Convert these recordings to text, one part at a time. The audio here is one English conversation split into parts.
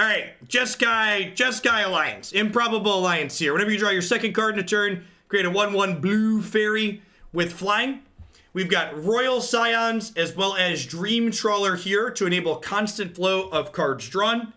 Alright, Jeskai Alliance. Improbable Alliance here. Whenever you draw your second card in a turn, create a 1/1 blue fairy with flying. We've got Royal Scions as well as Dream Trawler here to enable constant flow of cards drawn.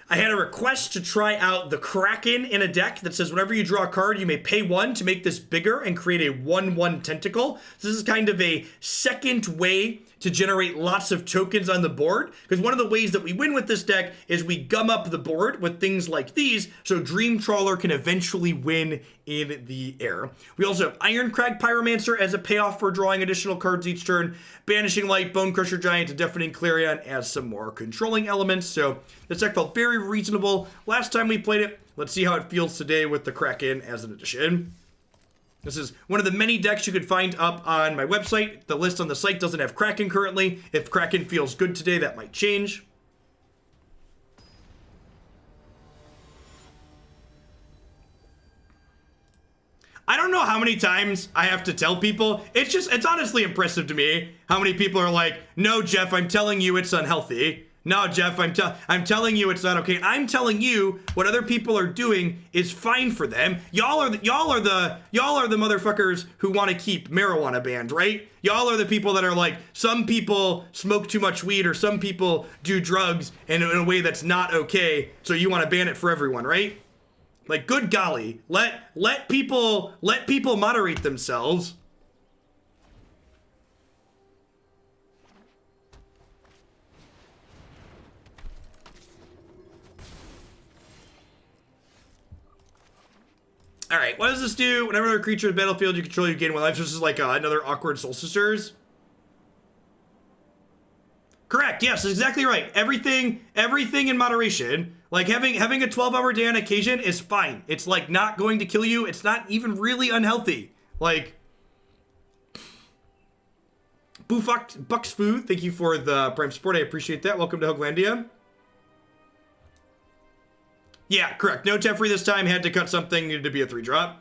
I had a request to try out the Kraken in a deck that says whenever you draw a card, you may pay 1 to make this bigger and create a 1/1 tentacle. So this is kind of a second way to generate lots of tokens on the board, because one of the ways that we win with this deck is we gum up the board with things like these, so Dream Trawler can eventually win in the air. We also have Irencrag Pyromancer as a payoff for drawing additional cards each turn. Banishing Light, Bonecrusher Giant, and Deafening Clarion as some more controlling elements. So this deck felt very reasonable last time we played it. Let's see how it feels today with the Kraken as an addition. This is one of the many decks you could find up on my website. The list on the site doesn't have Kraken currently. If Kraken feels good today, that might change. I don't know how many times I have to tell people. It's honestly impressive to me how many people are like, no, Jeff, I'm telling you it's unhealthy. No, Jeff, I'm telling you it's not okay. I'm telling you what other people are doing is fine for them. Y'all are the motherfuckers who want to keep marijuana banned, right? Y'all are the people that are like, some people smoke too much weed or some people do drugs in a way that's not okay, so you want to ban it for everyone, right? Like, good golly, let people moderate themselves. Alright, what does this do? Whenever a creature in the battlefield you control, you gain 1 life. So this is like another awkward Soul Sisters. Correct, yes, exactly right. Everything in moderation. Like having a 12-hour day on occasion is fine. It's like not going to kill you. It's not even really unhealthy. Like, Bucks Food, thank you for the Prime support. I appreciate that. Welcome to Hoaglandia. Yeah, correct. No Teferi this time. Had to cut something. Needed to be a 3-drop.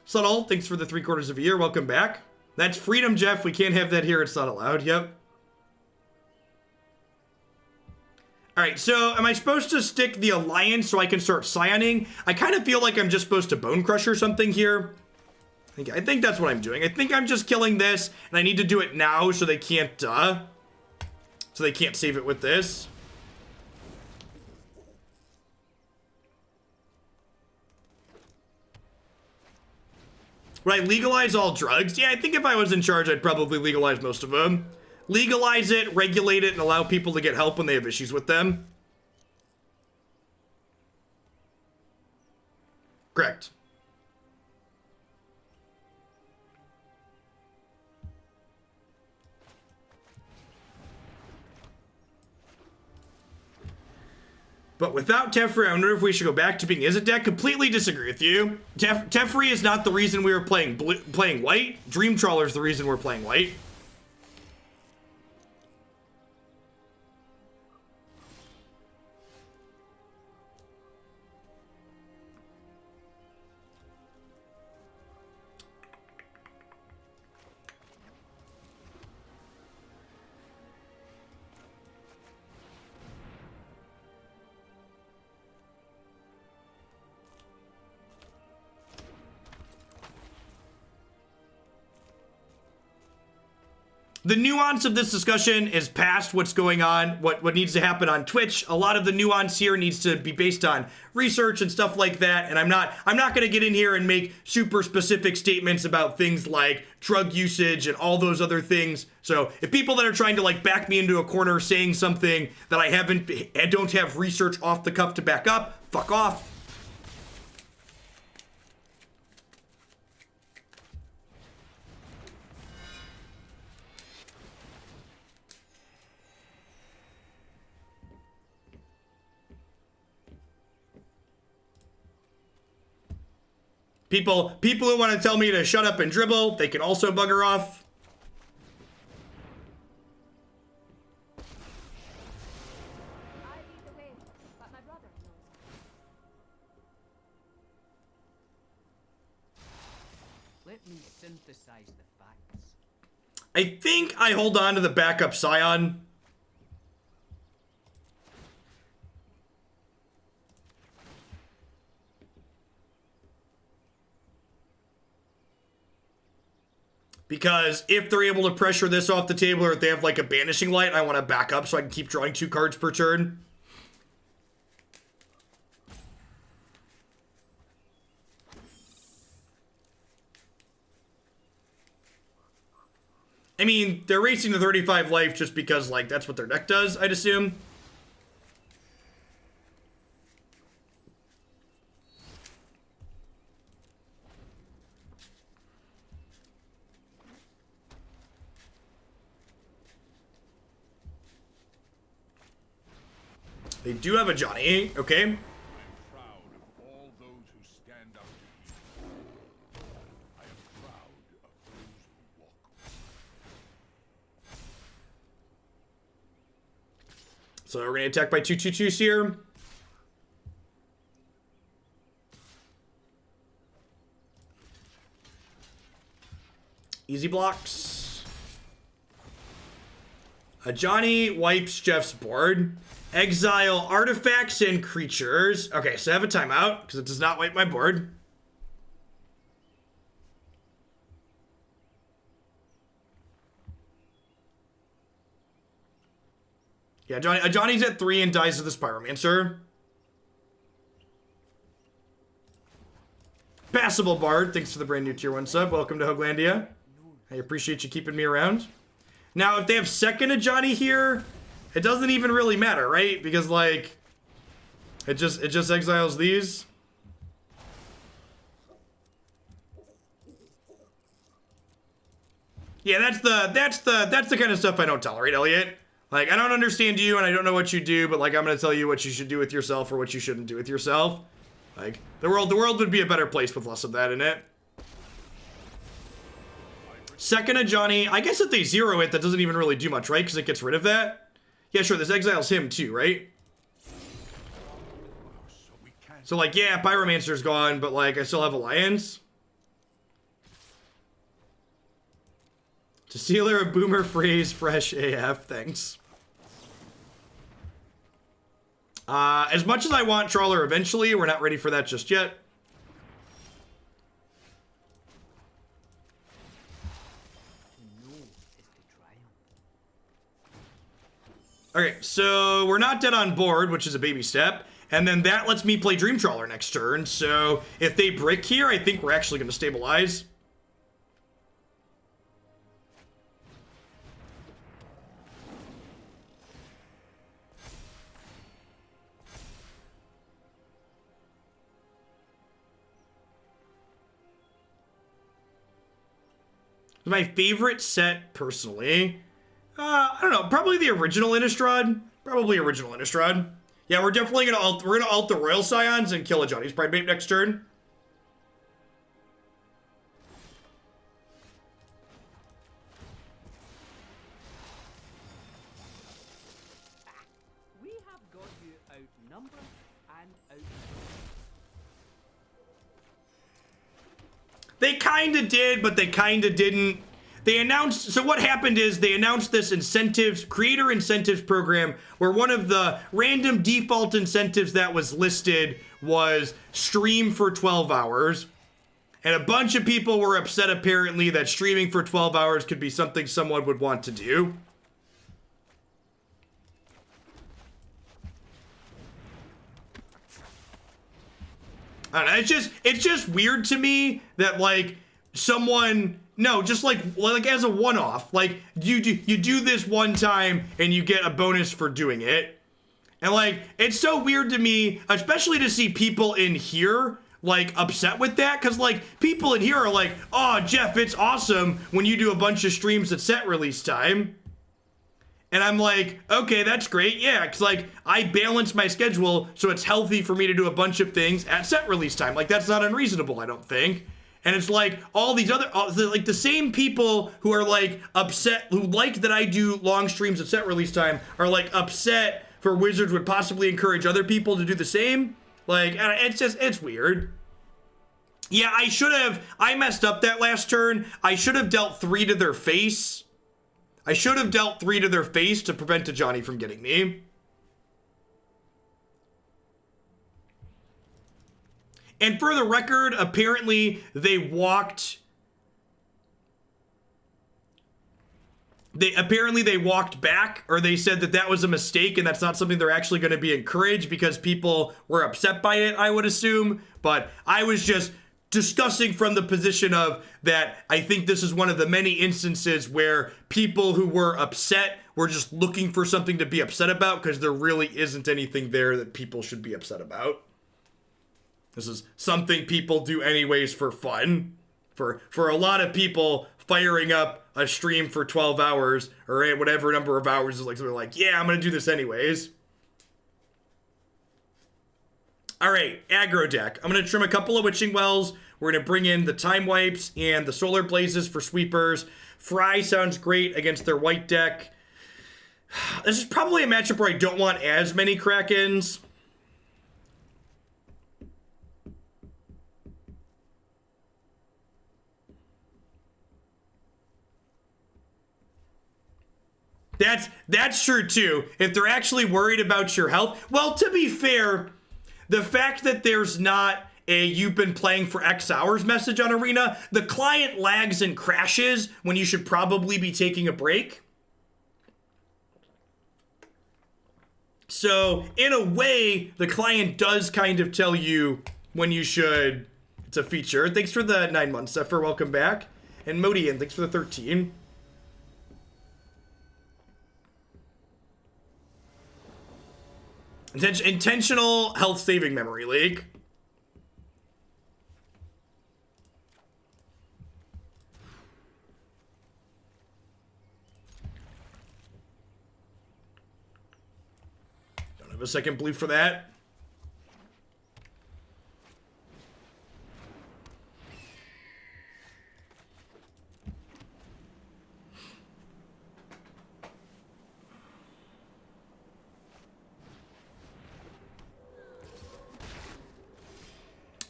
Subtle, thanks for the 3/4 of a year. Welcome back. That's freedom, Jeff. We can't have that here. It's not allowed. Yep. Alright, so am I supposed to stick the Alliance so I can start Scioning? I kind of feel like I'm just supposed to Bonecrusher something here. I think that's what I'm doing. I think I'm just killing this, and I need to do it now so they can't, save it with this. Would I legalize all drugs? Yeah, I think if I was in charge, I'd probably legalize most of them. Legalize it, regulate it, and allow people to get help when they have issues with them. Correct. But without Teferi, I wonder if we should go back to being Izzet deck. Completely disagree with you. Teferi is not the reason we were playing white. Dream Trawler is the reason we're playing white. The nuance of this discussion is past what's going on, what needs to happen on Twitch. A lot of the nuance here needs to be based on research and stuff like that, and I'm not going to get in here and make super specific statements about things like drug usage and all those other things. So if people that are trying to like back me into a corner saying something that I don't have research off the cuff to back up, fuck off. People who want to tell me to shut up and dribble, they can also bugger off. I lead the way, but my brother knows. Let me synthesize the facts. I think I hold on to the backup Scion. Because if they're able to pressure this off the table, or if they have like a Banishing Light, I want to back up so I can keep drawing 2 cards per turn. I mean, they're racing to 35 life just because, like, that's what their deck does, I'd assume. They do have a Johnny, okay. I'm proud of all those who stand up to you. I am proud of those who walk with you. So we're going to attack by 2/2/2s here. Easy blocks. A Johnny wipes Jeff's board. Exile artifacts and creatures. Okay, so I have a timeout because it does not wipe my board. Yeah, Johnny's at 3 and dies to this Pyromancer. Passable Bard, thanks for the brand new tier 1 sub. Welcome to Hoaglandia. I appreciate you keeping me around. Now, if they have second a Johnny here, it doesn't even really matter, right? Because, like, it just exiles these. Yeah, that's the kind of stuff I don't tolerate, Elliot. Like, I don't understand you and I don't know what you do, but like I'm gonna tell you what you should do with yourself or what you shouldn't do with yourself. Like, the world would be a better place with less of that in it. Second a Johnny, I guess if they zero it, that doesn't even really do much, right? Because it gets rid of that. Yeah, sure, this exiles him too, right? So like, yeah, Pyromancer's gone, but like, I still have Alliance. To Sealer, a boomer phrase, fresh AF, thanks. As much as I want Trawler eventually, we're not ready for that just yet. Okay, so we're not dead on board, which is a baby step. And then that lets me play Dream Trawler next turn. So if they brick here, I think we're actually going to stabilize. My favorite set, personally, I don't know, probably the original Innistrad. Probably original Innistrad. Yeah, we're definitely gonna ult the Royal Scions and kill a Johnny's Pridemate next turn. We have got you outnumbered and outnumbered. They kinda did, but they kinda didn't. They announced, so what happened is they announced this incentives, creator incentives program, where one of the random default incentives that was listed was stream for 12 hours. And a bunch of people were upset apparently that streaming for 12 hours could be something someone would want to do. I don't know, it's just weird to me that like someone, no, just like as a one-off, like you do this one time and you get a bonus for doing it. And like, it's so weird to me, especially to see people in here like upset with that, because like people in here are like, oh Jeff, it's awesome when you do a bunch of streams at set release time. And I'm like, okay, that's great, yeah, because like I balance my schedule so it's healthy for me to do a bunch of things at set release time. Like that's not unreasonable, I don't think. And it's like all these other, like the same people who are like upset, who like that I do long streams at set release time, are like upset for Wizards would possibly encourage other people to do the same. Like, it's weird. Yeah, I messed up that last turn. I should have dealt 3 to their face. I should have dealt 3 to their face to prevent a Johnny from getting me. And for the record, apparently they walked they walked back, or they said that that was a mistake and that's not something they're actually going to be encouraged because people were upset by it, I would assume. But I was just discussing from the position of that I think this is one of the many instances where people who were upset were just looking for something to be upset about because there really isn't anything there that people should be upset about. This is something people do anyways for fun. For a lot of people, firing up a stream for 12 hours or whatever number of hours is like, they're like, yeah, I'm going to do this anyways. All right, aggro deck. I'm going to trim a couple of Witching Wells. We're going to bring in the Time Wipes and the Solar Blazes for sweepers. Fry sounds great against their white deck. This is probably a matchup where I don't want as many Krakens. That's true too. If they're actually worried about your health. Well, to be fair, the fact that there's not a "you've been playing for X hours" message on Arena, the client lags and crashes when you should probably be taking a break. So, in a way, the client does kind of tell you when you should. It's a feature. Thanks for the 9 months, Zephyr. Welcome back. And Modian, thanks for the 13. Intentional health saving memory leak. Don't have a second blue for that.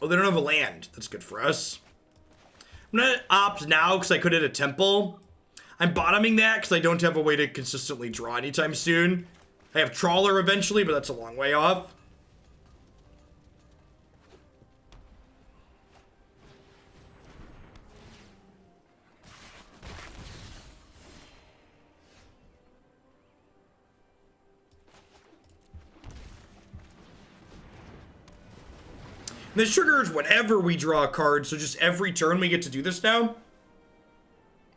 Oh, they don't have a land. That's good for us. I'm going to opt now because I could hit a temple. I'm bottoming that because I don't have a way to consistently draw anytime soon. I have Trawler eventually, but that's a long way off. This triggers whenever we draw a card, so just every turn we get to do this now.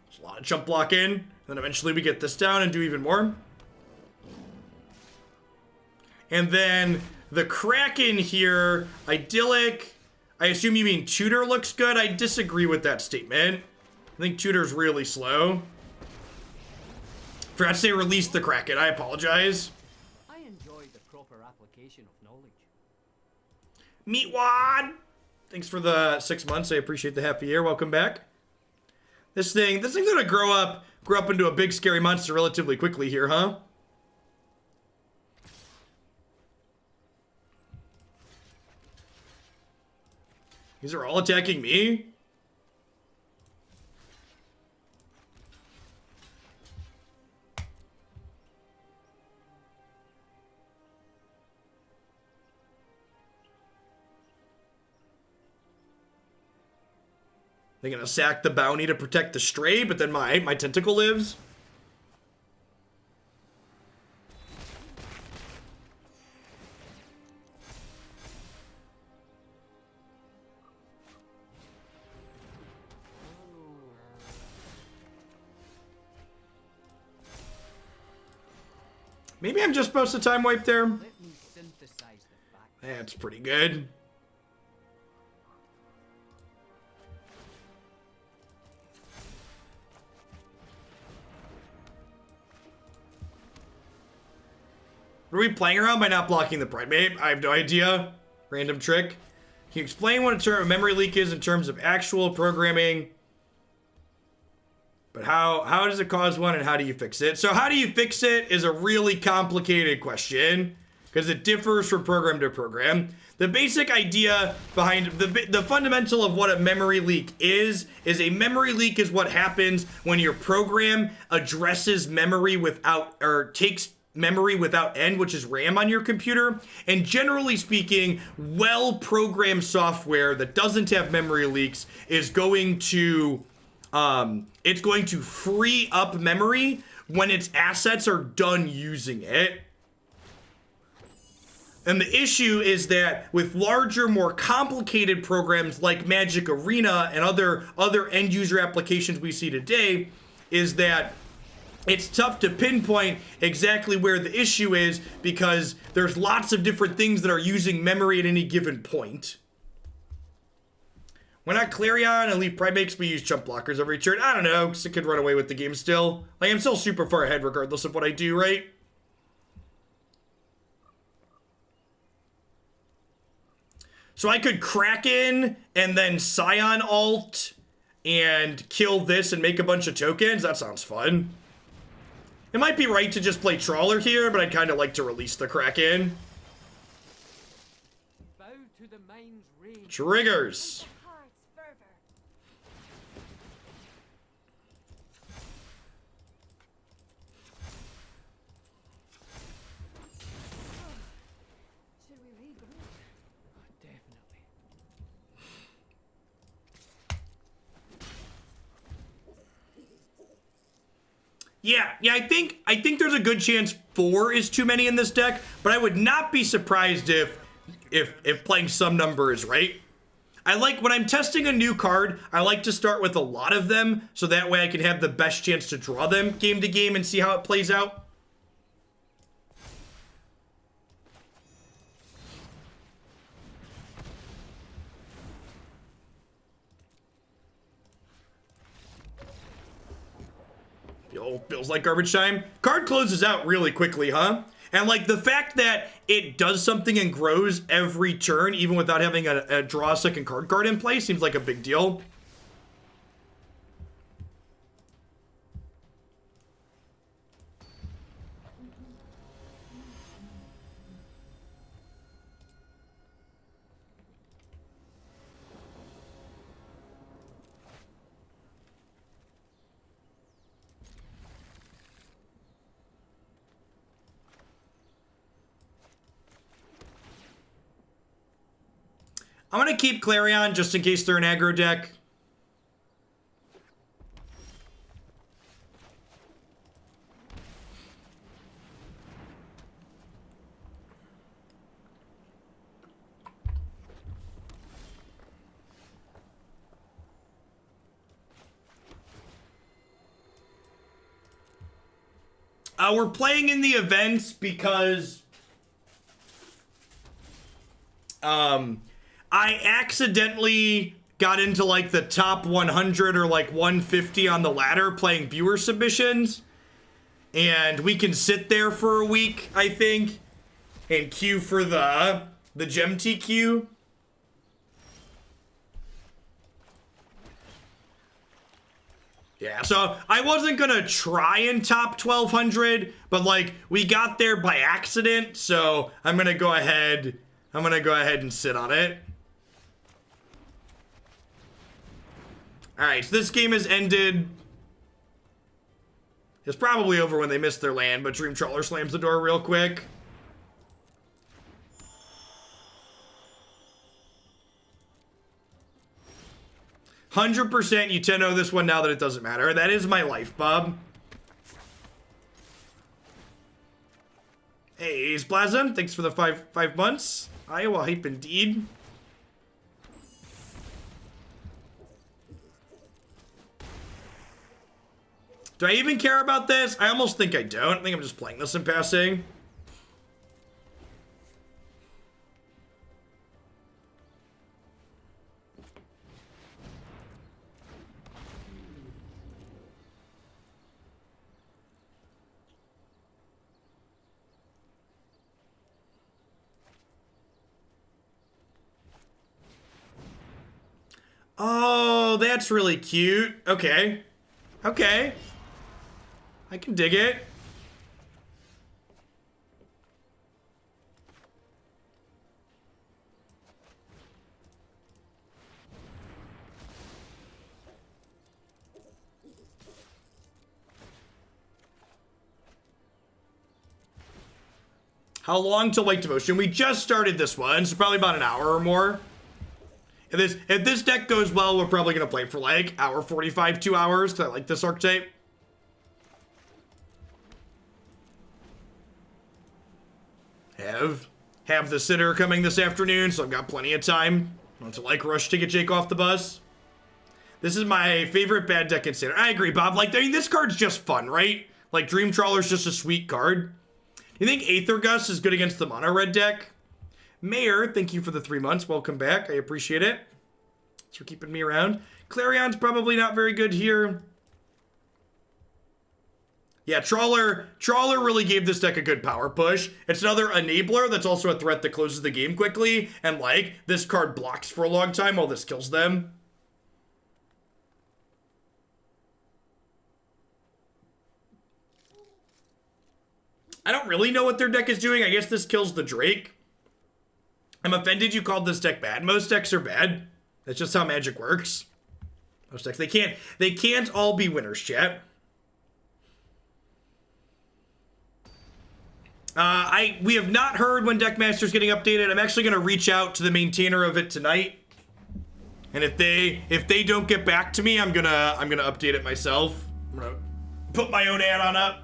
There's a lot of jump block in, and then eventually we get this down and do even more. And then the Kraken here, idyllic. I assume you mean Tutor looks good. I disagree with that statement. I think Tutor's really slow. Forgot to say release the Kraken. I apologize. I enjoy the proper application of knowledge. Meatwad! Thanks for the 6 months. I appreciate the half a year. Welcome back. This thing's gonna grow up into a big scary monster relatively quickly here, huh? These are all attacking me? They're gonna sack the bounty to protect the stray, but then my tentacle lives. Maybe I'm just supposed to time wipe there. Let me synthesize the fact. That's pretty good. What are we playing around by not blocking the Primate? I have no idea. Random trick. Can you explain what a memory leak is in terms of actual programming? But how does it cause one and how do you fix it? So how do you fix it is a really complicated question because it differs from program to program. The basic idea behind the fundamental of what a memory leak is a memory leak is what happens when your program addresses memory without, or takes memory without end, which is RAM on your computer. And generally speaking, well-programmed software that doesn't have memory leaks is going to, it's going to free up memory when its assets are done using it. And the issue is that with larger, more complicated programs like Magic Arena and other end user applications we see today, is that it's tough to pinpoint exactly where the issue is because there's lots of different things that are using memory at any given point. Why not Clarion and leave Primates? We use jump blockers every turn. I don't know, because it could run away with the game still. Like, I'm still super far ahead regardless of what I do, right? So I could Kraken and then Scion alt and kill this and make a bunch of tokens. That sounds fun. It might be right to just play Trawler here, but I'd kind of like to release the Kraken. Bow to the mind's rage. Triggers. The heart's fervor. Should we regroup? Definitely. Yeah, I think there's a good chance 4 is too many in this deck, but I would not be surprised if playing some number is right. I like, when I'm testing a new card, I like to start with a lot of them, so that way I can have the best chance to draw them game to game and see how it plays out. Feels like garbage time. Card closes out really quickly, huh? And like the fact that it does something and grows every turn, even without having a draw a second card in play, seems like a big deal. I'm gonna keep Clarion just in case they're an aggro deck. We're playing in the events because I accidentally got into like the top 100 or like 150 on the ladder playing viewer submissions. And we can sit there for a week, I think, and queue for the Gem TQ. Yeah, so I wasn't gonna try and top 1200, but like we got there by accident, so I'm gonna go ahead and sit on it. Alright, so this game has ended. It's probably over when they missed their land, but Dream Trawler slams the door real quick. %, you 10-0 this one now that it doesn't matter. That is my life, Bob. Hey, Splasm, thanks for the five months. Iowa hype indeed. Do I even care about this? I almost think I don't. I think I'm just playing this in passing. Oh, that's really cute. Okay. Okay. I can dig it. How long till Lake Devotion? We just started this one, so probably about an hour or more. If this deck goes well, we're probably gonna play for like hour 45, 2 hours, because I like this archetype. have the sitter coming this afternoon, so I've got plenty of time. Not to like rush to get Jake off the bus. This is my favorite bad deck in Standard. I agree, Bob. Like, I mean, this card's just fun, right? Like, Dream Trawler's just a sweet card. You think Aether Gust is good against the mono red deck? Mayor, thank you for the 3 months. Welcome back. I appreciate it. Thanks for keeping me around. Clarion's probably not very good here. Yeah, Trawler really gave this deck a good power push. It's another enabler that's also a threat that closes the game quickly. And, like, this card blocks for a long time while this kills them. I don't really know what their deck is doing. I guess this kills the Drake. I'm offended you called this deck bad. Most decks are bad. That's just how Magic works. Most decks, they can't all be winners, chat. We have not heard when Deckmaster's getting updated. I'm actually going to reach out to the maintainer of it tonight. And if they don't get back to me, I'm gonna update it myself. I'm gonna put my own add-on up.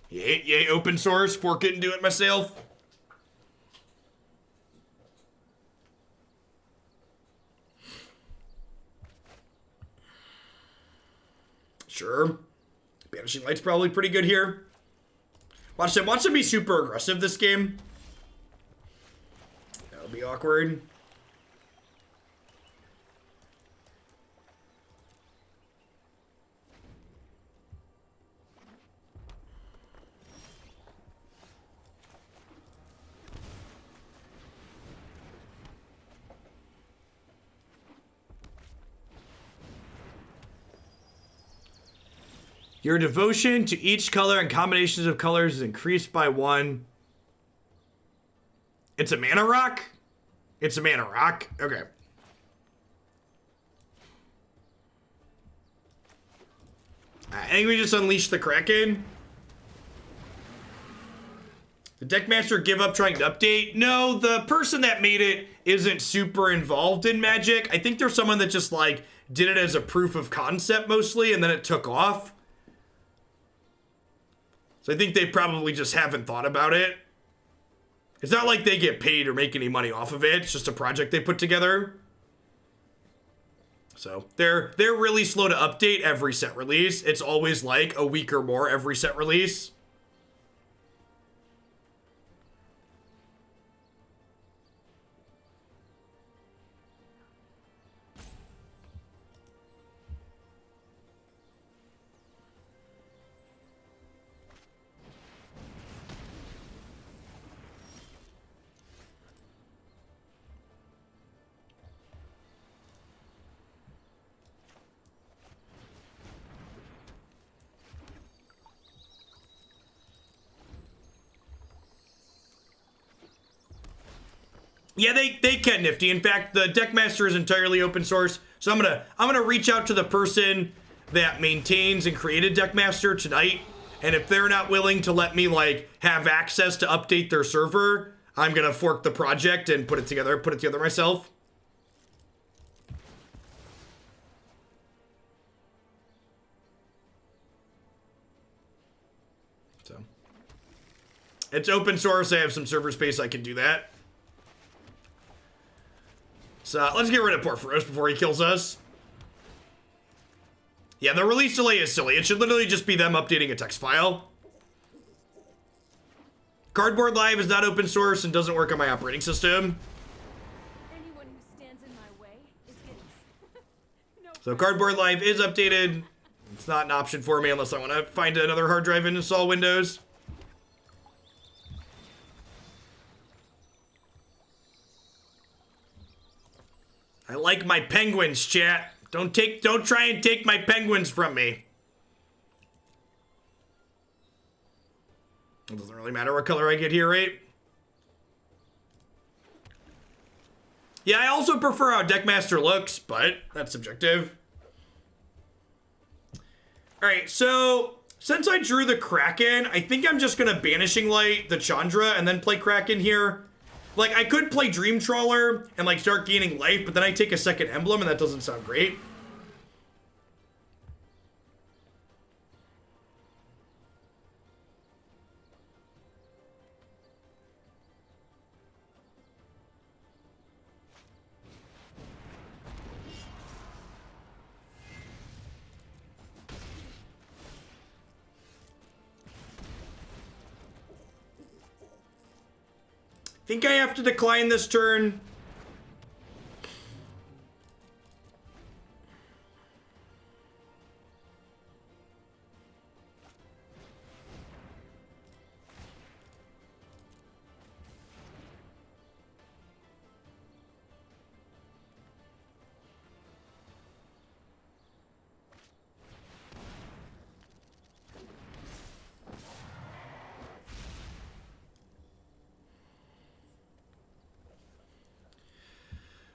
Yay, open source, fork it and do it myself. Sure. Banishing Light's probably pretty good here. Watch them be super aggressive this game. That'll be awkward. Your devotion to each color and combinations of colors is increased by 1. It's a mana rock? It's a mana rock? Okay. I think we just unleashed the Kraken. The Deckmaster give up trying to update? No, the person that made it isn't super involved in Magic. I think there's someone that just, like, did it as a proof of concept mostly, and then it took off. So I think they probably just haven't thought about it. It's not like they get paid or make any money off of it. It's just a project they put together. So they're really slow to update every set release. It's always like a week or more every set release. Yeah, they can nifty. In fact, the Deckmaster is entirely open source. So I'm gonna reach out to the person that maintains and created Deckmaster tonight. And if they're not willing to let me like have access to update their server, I'm gonna fork the project and put it together myself. So it's open source. I have some server space. I can do that. So let's get rid of Porphyros before he kills us. Yeah, the release delay is silly. It should literally just be them updating a text file. Cardboard Live is not open source and doesn't work on my operating system. Anyone who stands in my way is getting no. So Cardboard Live is updated. It's not an option for me unless I want to find another hard drive and install Windows. I like my penguins, chat. Don't try and take my penguins from me. It doesn't really matter what color I get here, right? Yeah, I also prefer how Deckmaster looks, but that's subjective. Alright, so since I drew the Kraken, I think I'm just gonna Banishing Light the Chandra and then play Kraken here. Like, I could play Dream Trawler and, like, start gaining life, but then I take a second emblem, and that doesn't sound great. Think I have to decline this turn.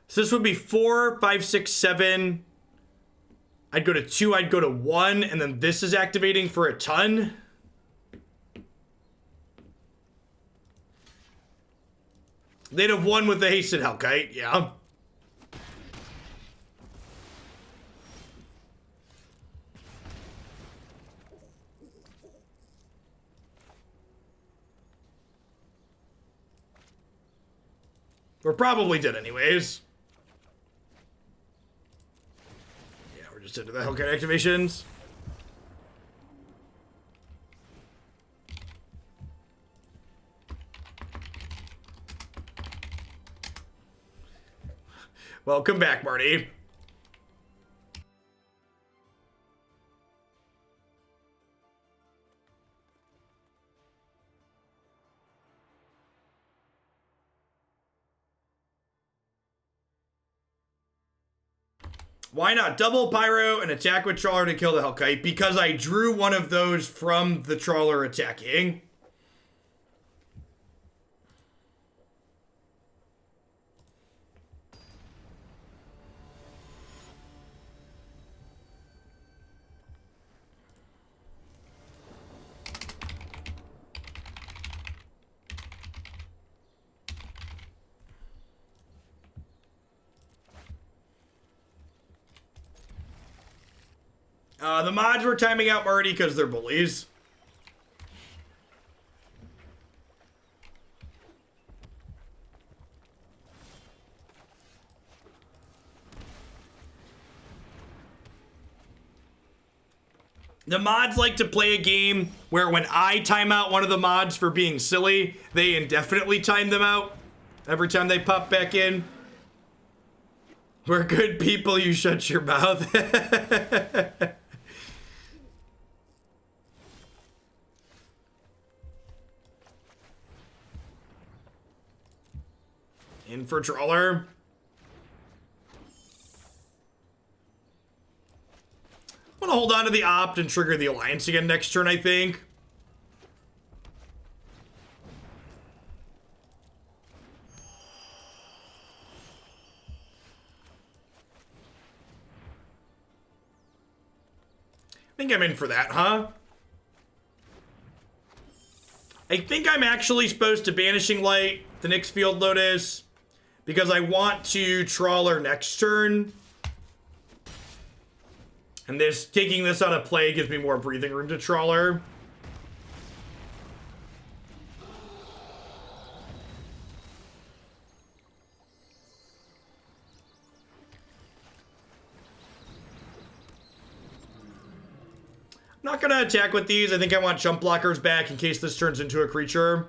So this would be 4, 5, 6, 7. I'd go to 2, I'd go to 1, and then this is activating for a ton. They'd have won with the Hasted Hellkite, yeah. We're probably dead anyways. Just into the Hellkite activations. Welcome back, Marty. Why not double Pyro and attack with Trawler to kill the Hellkite? Because I drew one of those from the Trawler attacking. The mods were timing out Marty because they're bullies. The mods like to play a game where when I time out one of the mods for being silly, they indefinitely time them out every time they pop back in. We're good people, you shut your mouth. In for Trawler. I'm gonna hold on to the opt and trigger the Alliance again next turn, I think. I think I'm in for that, huh? I think I'm actually supposed to Banishing Light the Nyx Field Lotus because I want to Trawler next turn. And this, taking this out of play gives me more breathing room to Trawler. I'm not gonna attack with these. I think I want jump blockers back in case this turns into a creature.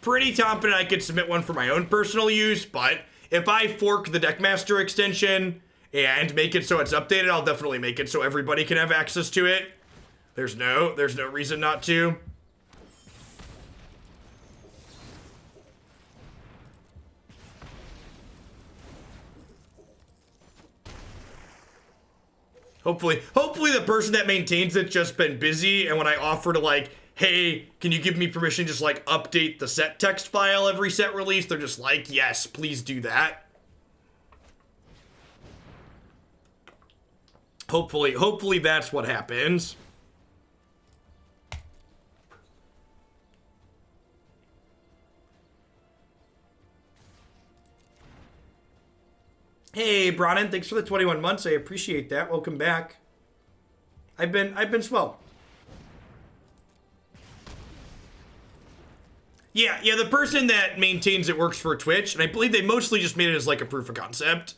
Pretty confident I could submit one for my own personal use, but if I fork the Deckmaster extension and make it so it's updated, I'll definitely make it so everybody can have access to it. There's no reason not to. Hopefully the person that maintains it just been busy, and when I offer to like, hey, can you give me permission to just like update the set text file every set release, they're just like, yes, please do that. Hopefully that's what happens. Hey, Bronin, thanks for the 21 months. I appreciate that. Welcome back. I've been swell. Yeah, the person that maintains it works for Twitch, and I believe they mostly just made it as like a proof of concept.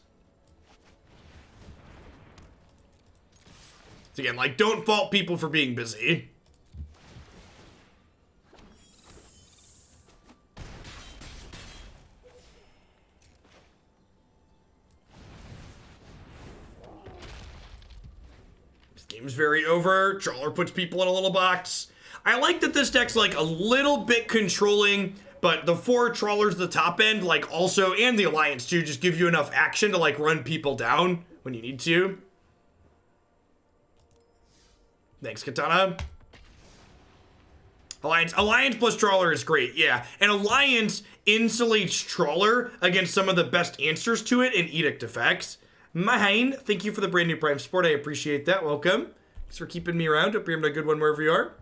So again, like, don't fault people for being busy. This game's very over. Trawler puts people in a little box. I like that this deck's like a little bit controlling, but the 4 Trawlers at the top end, like also, and the Alliance too, just give you enough action to like run people down when you need to. Thanks, Katana. Alliance plus Trawler is great, yeah. And Alliance insulates Trawler against some of the best answers to it in Edict effects. Mine, thank you for the brand new Prime support. I appreciate that. Welcome. Thanks for keeping me around. Hope you're having a good one wherever you are.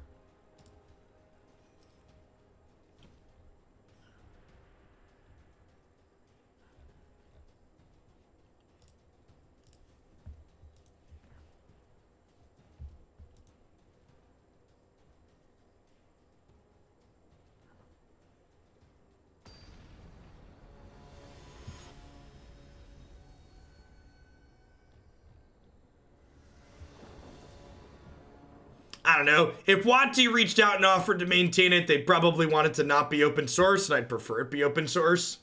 I don't know. If Wati reached out and offered to maintain it, they'd probably want it to not be open source, and I'd prefer it be open source.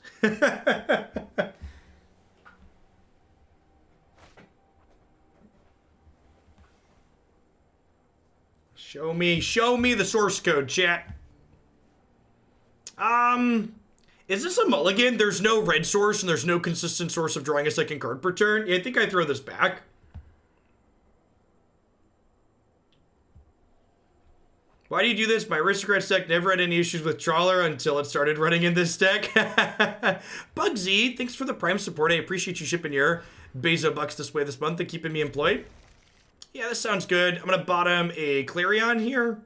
Show me the source code, chat. Is this a mulligan? There's no red source, and there's no consistent source of drawing a second card per turn. Yeah, I think I throw this back. Why do you do this? My Aristocrats deck never had any issues with Trawler until it started running in this deck. Bugsy, thanks for the Prime support. I appreciate you shipping your Bezo bucks this way this month and keeping me employed. Yeah, this sounds good. I'm going to bottom a Clarion here.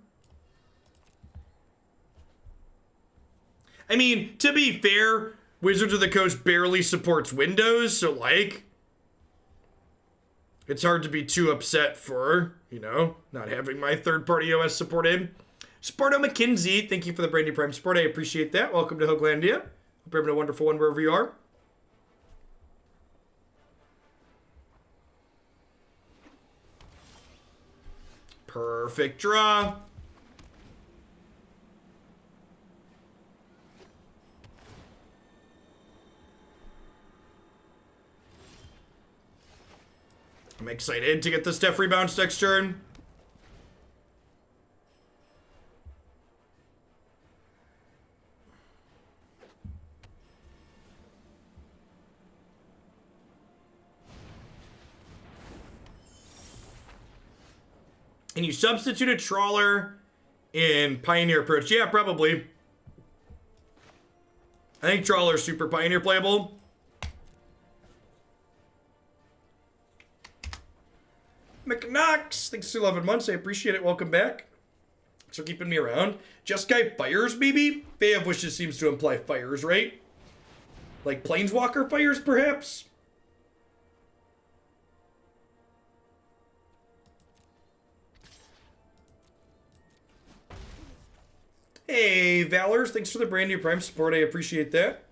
I mean, to be fair, Wizards of the Coast barely supports Windows, so like, it's hard to be too upset for, you know, not having my third-party OS supported. Sparto McKinsey, thank you for the brand new Prime support. I appreciate that. Welcome to Hoaglandia. Hope you're having a wonderful one wherever you are. Perfect draw. I'm excited to get the Steph rebounds next turn. And you substitute a Trawler in Pioneer Approach. Yeah, probably. I think Trawler's super Pioneer playable. McKnox, thanks for 11 months. I appreciate it. Welcome back. Thanks for keeping me around. Jeskai fires, maybe? Bay of Wishes seems to imply fires, right? Like Planeswalker fires, perhaps? Hey, Valors, thanks for the brand new Prime support. I appreciate that.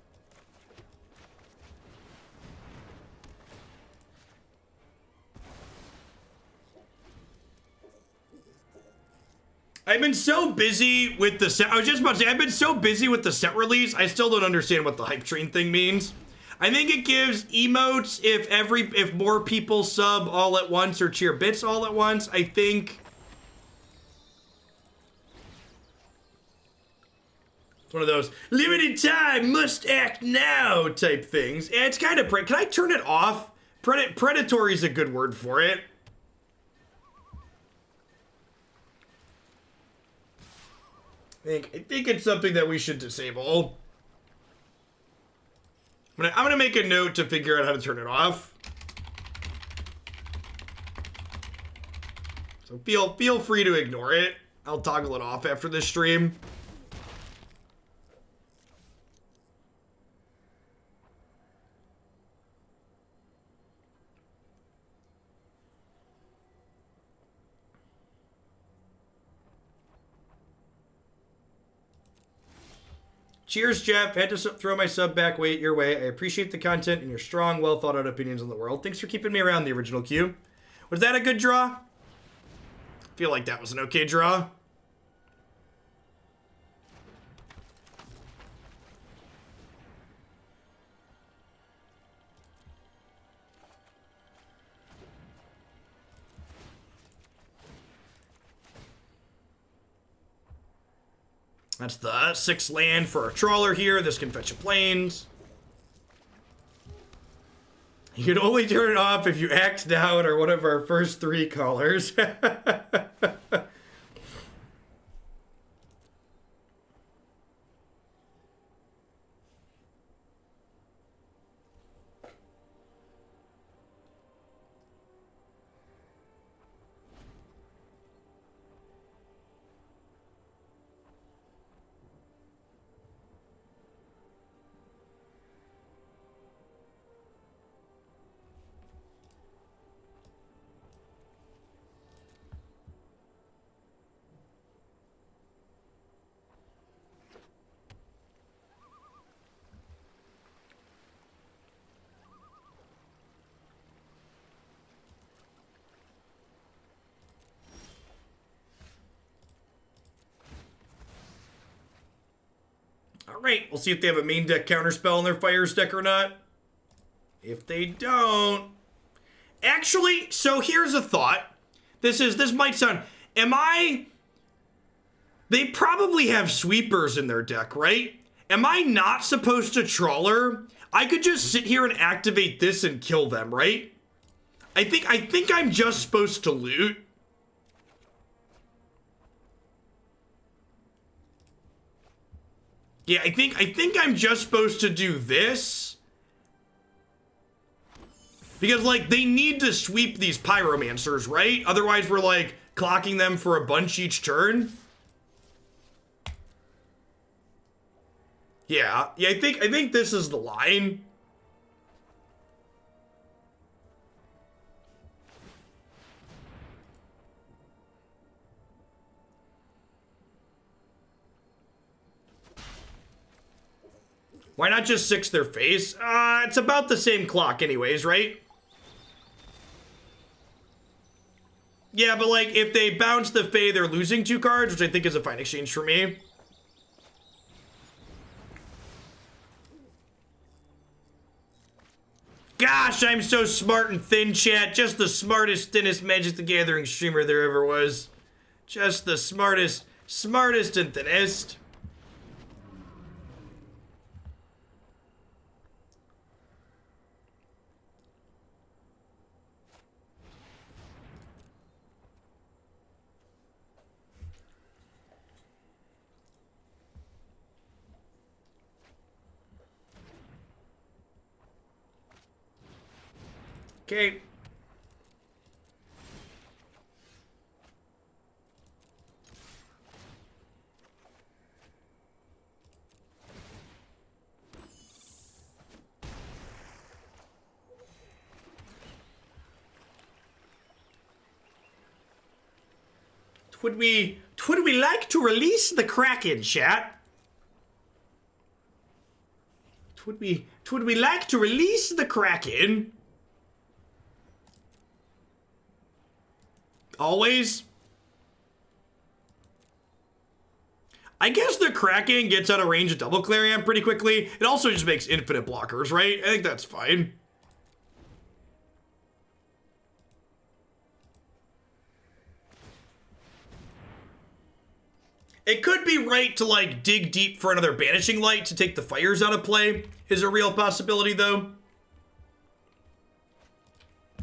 I've been so busy with the set. I was just about to say, I've been so busy with the set release, I still don't understand what the hype train thing means. I think it gives emotes if more people sub all at once or cheer bits all at once. I think it's one of those limited time, must act now type things. And it's kind of, can I turn it off? Predatory is a good word for it. I think it's something that we should disable. I'm gonna make a note to figure out how to turn it off. So feel free to ignore it. I'll toggle it off after this stream. Cheers, Jeff. Had to throw my sub back your way. I appreciate the content and your strong, well thought out opinions on the world. Thanks for keeping me around, the original queue. Was that a good draw? I feel like that was an okay draw. That's the 6 land for a trawler here. This can fetch a plains. You can only turn it off if you X down or one of our first 3 colors. Alright, we'll see if they have a main deck counterspell in their Fires deck or not. If they don't... Actually, so here's a thought. This might sound... They probably have sweepers in their deck, right? Am I not supposed to trawler? I could just sit here and activate this and kill them, right? I think I'm just supposed to loot. Yeah, I think I'm just supposed to do this. Because, like, they need to sweep these Pyromancers, right? Otherwise, we're, like, clocking them for a bunch each turn. Yeah, I think this is the line. Why not just 6 their face? It's about the same clock anyways, right? Yeah, but like, if they bounce the Fae, they're losing 2 cards, which I think is a fine exchange for me. Gosh, I'm so smart and thin, chat. Just the smartest, thinnest Magic the Gathering streamer there ever was. Just the smartest and thinnest. Okay. Would we like to release the Kraken, chat? Would we like to release the Kraken? Always? I guess the Kraken gets out of range of double Clarion pretty quickly. It also just makes infinite blockers, right? I think that's fine. It could be right to, like, dig deep for another Banishing Light to take the fires out of play, is a real possibility, though.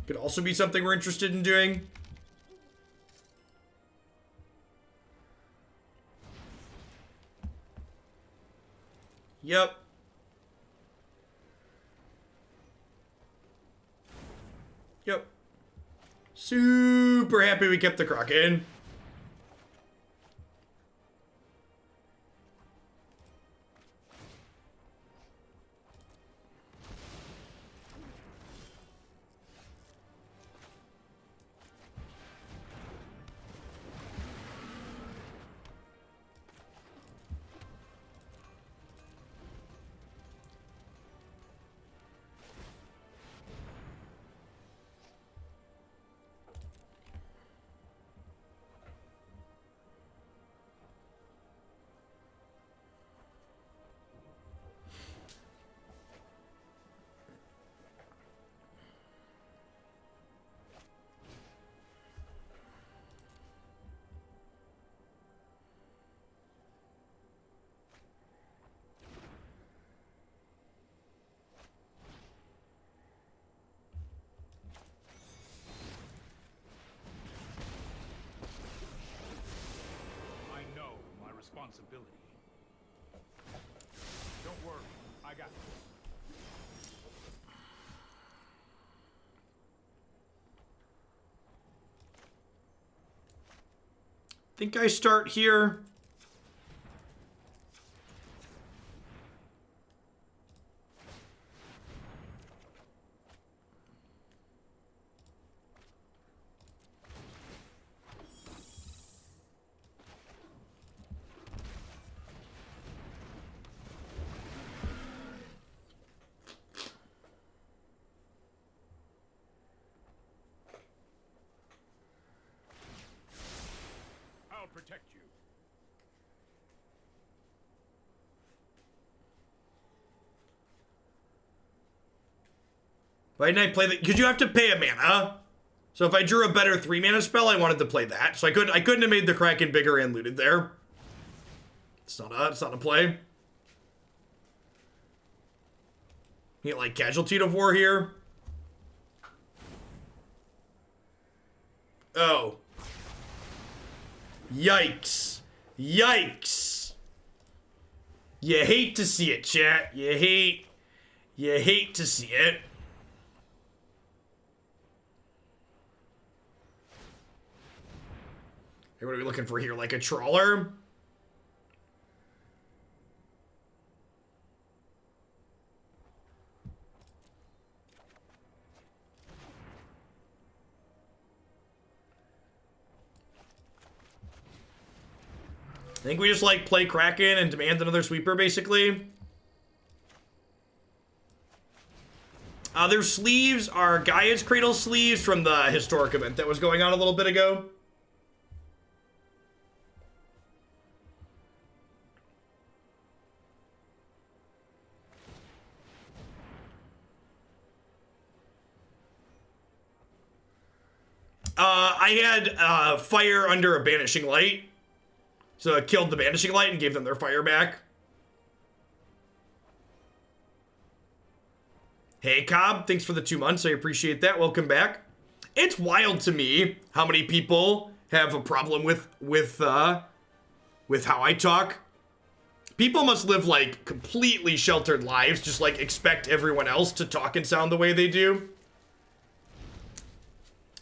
Could also be something we're interested in doing. Yep. Yep. Super happy we kept the Kraken. responsibility. Don't worry, I got this. Think I start here. I'll protect you. Why didn't I play that? Because you have to pay a mana. So if I drew a better 3-mana spell, I wanted to play that. So I couldn't have made the Kraken bigger and looted there. It's not a play. You get like Casualty of War here. Oh. Yikes. Yikes. You hate to see it, chat. You hate to see it. Hey, what are we looking for here? Like a trawler? I think we just like play Kraken and demand another sweeper, basically. Their sleeves are Gaia's Cradle sleeves from the historic event that was going on a little bit ago. I had fire under a Banishing Light. So it killed the Banishing Light and gave them their fire back. Hey, Cobb, thanks for the 2 months. I appreciate that. Welcome back. It's wild to me how many people have a problem with how I talk. People must live like completely sheltered lives, just like expect everyone else to talk and sound the way they do.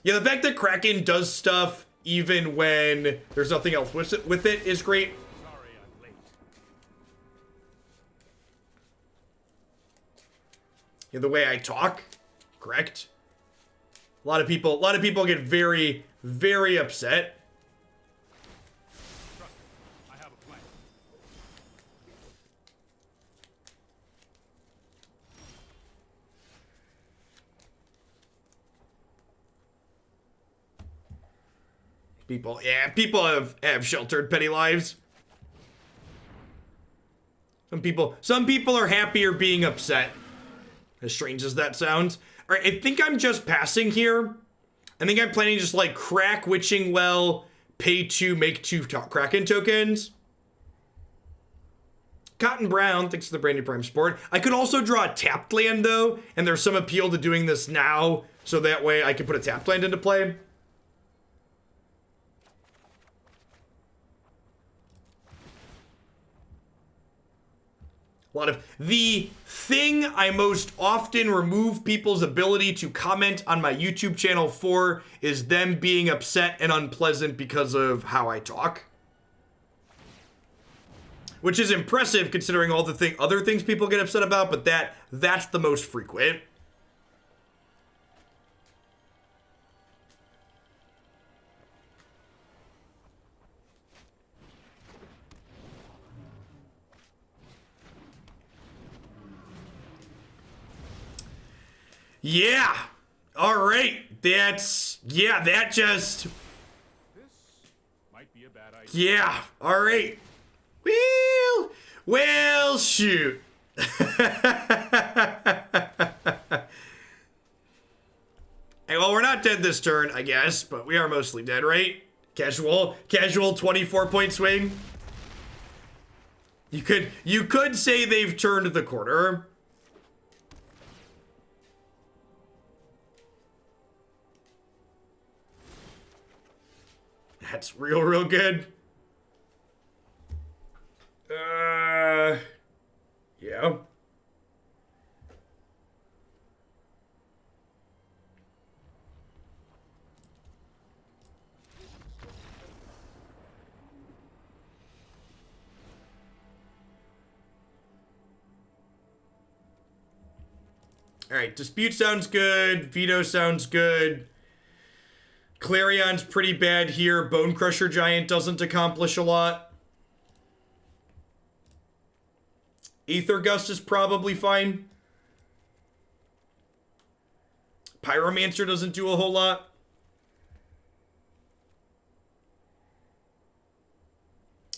Yeah, the fact that Kraken does stuff even when there's nothing else with it is great. Sorry I'm late. Yeah, the way I talk, correct? A lot of people get very, very upset. Trust me, I have a plan. People have sheltered petty lives. Some people are happier being upset. As strange as that sounds. All right, I think I'm just passing here. I think I'm planning just like crack Witching Well, pay 2, make 2 Kraken tokens. Cotton Brown, thanks for the brand new Prime Sport. I could also draw a tapped land though, and there's some appeal to doing this now, so that way I can put a tapped land into play. A lot of the thing I most often remove people's ability to comment on my YouTube channel for is them being upset and unpleasant because of how I talk. Which is impressive considering all the other things people get upset about, but that's the most frequent. Yeah. All right. That just. This might be a bad idea. Yeah. All right. Well, shoot. Hey, well, we're not dead this turn, I guess, but we are mostly dead, right? Casual 24-point swing. You could say they've turned the corner. That's real good. go. Alright, Dispute sounds good. Veto sounds good. Clarion's pretty bad here. Bonecrusher Giant doesn't accomplish a lot. Aether Gust is probably fine. Pyromancer doesn't do a whole lot.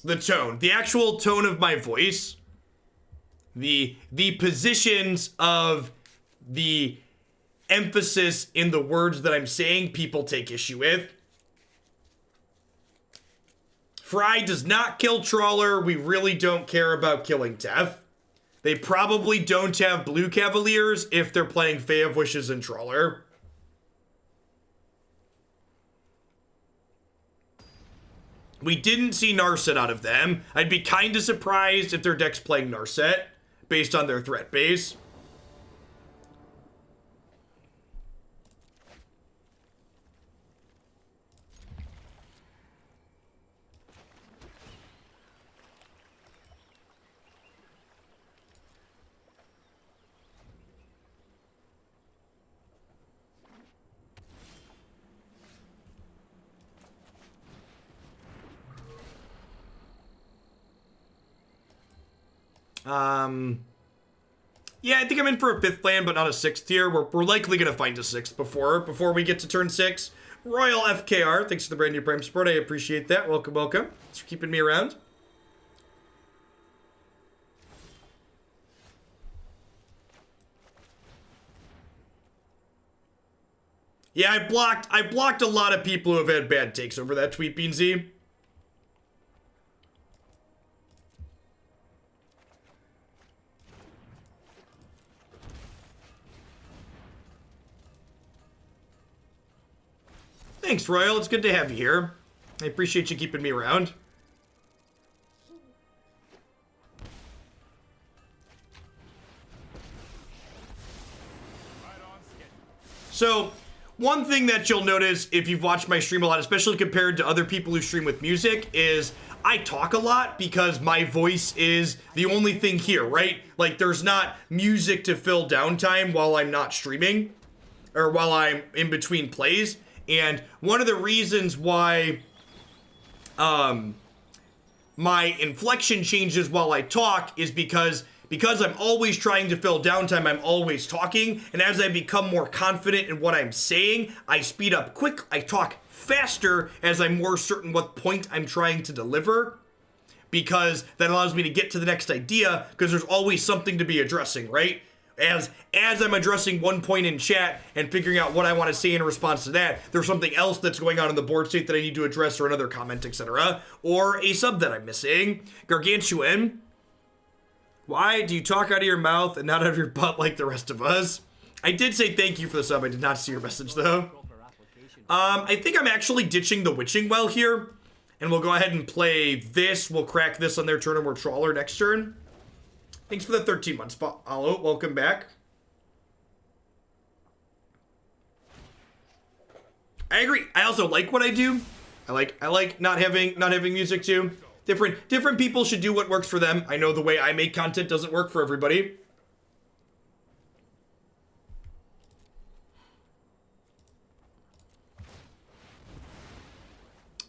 The tone. The actual tone of my voice. The positions of the emphasis in the words that I'm saying, people take issue with. Fry does not kill Trawler. We really don't care about killing Def. They probably don't have Blue Cavaliers if they're playing Fae of Wishes and Trawler. We didn't see Narset out of them. I'd be kind of surprised if their deck's playing Narset based on their threat base. Yeah, I think I'm in for a 5th land, but not a 6th here. We're likely going to find a 6th before we get to turn 6. Royal FKR, thanks for the brand new Prime support. I appreciate that. Welcome, welcome. Thanks for keeping me around. Yeah, I blocked a lot of people who have had bad takes over that tweet, Beansy. Thanks, Royal. It's good to have you here. I appreciate you keeping me around. So, one thing that you'll notice if you've watched my stream a lot, especially compared to other people who stream with music, is I talk a lot because my voice is the only thing here, right? Like, there's not music to fill downtime while I'm not streaming, or while I'm in between plays. And one of the reasons why my inflection changes while I talk is because I'm always trying to fill downtime, I'm always talking, and as I become more confident in what I'm saying, I speed up quick, I talk faster as I'm more certain what point I'm trying to deliver, because that allows me to get to the next idea, because there's always something to be addressing, right? As I'm addressing one point in chat and figuring out what I want to say in response to that, there's something else that's going on in the board state that I need to address, or another comment, etc. Or a sub that I'm missing. Gargantuan, why do you talk out of your mouth and not out of your butt like the rest of us? I did say thank you for the sub. I did not see your message, though. I think I'm actually ditching the Witching Well here. And we'll go ahead and play this. We'll crack this on their turn, and we're Trawler next turn. Thanks for the 13 months, Alo. Welcome back. I agree. I also like what I do. I like not having music too. Different people should do what works for them. I know the way I make content doesn't work for everybody.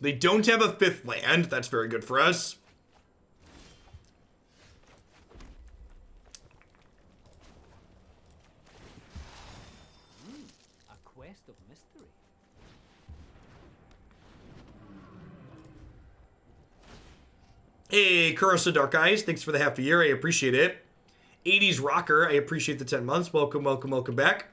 They don't have a 5th land. That's very good for us. Of mystery. Hey, Kurasa Dark Eyes, thanks for the half a year. I appreciate it. 80s Rocker, I appreciate the 10 months. Welcome, welcome, welcome back.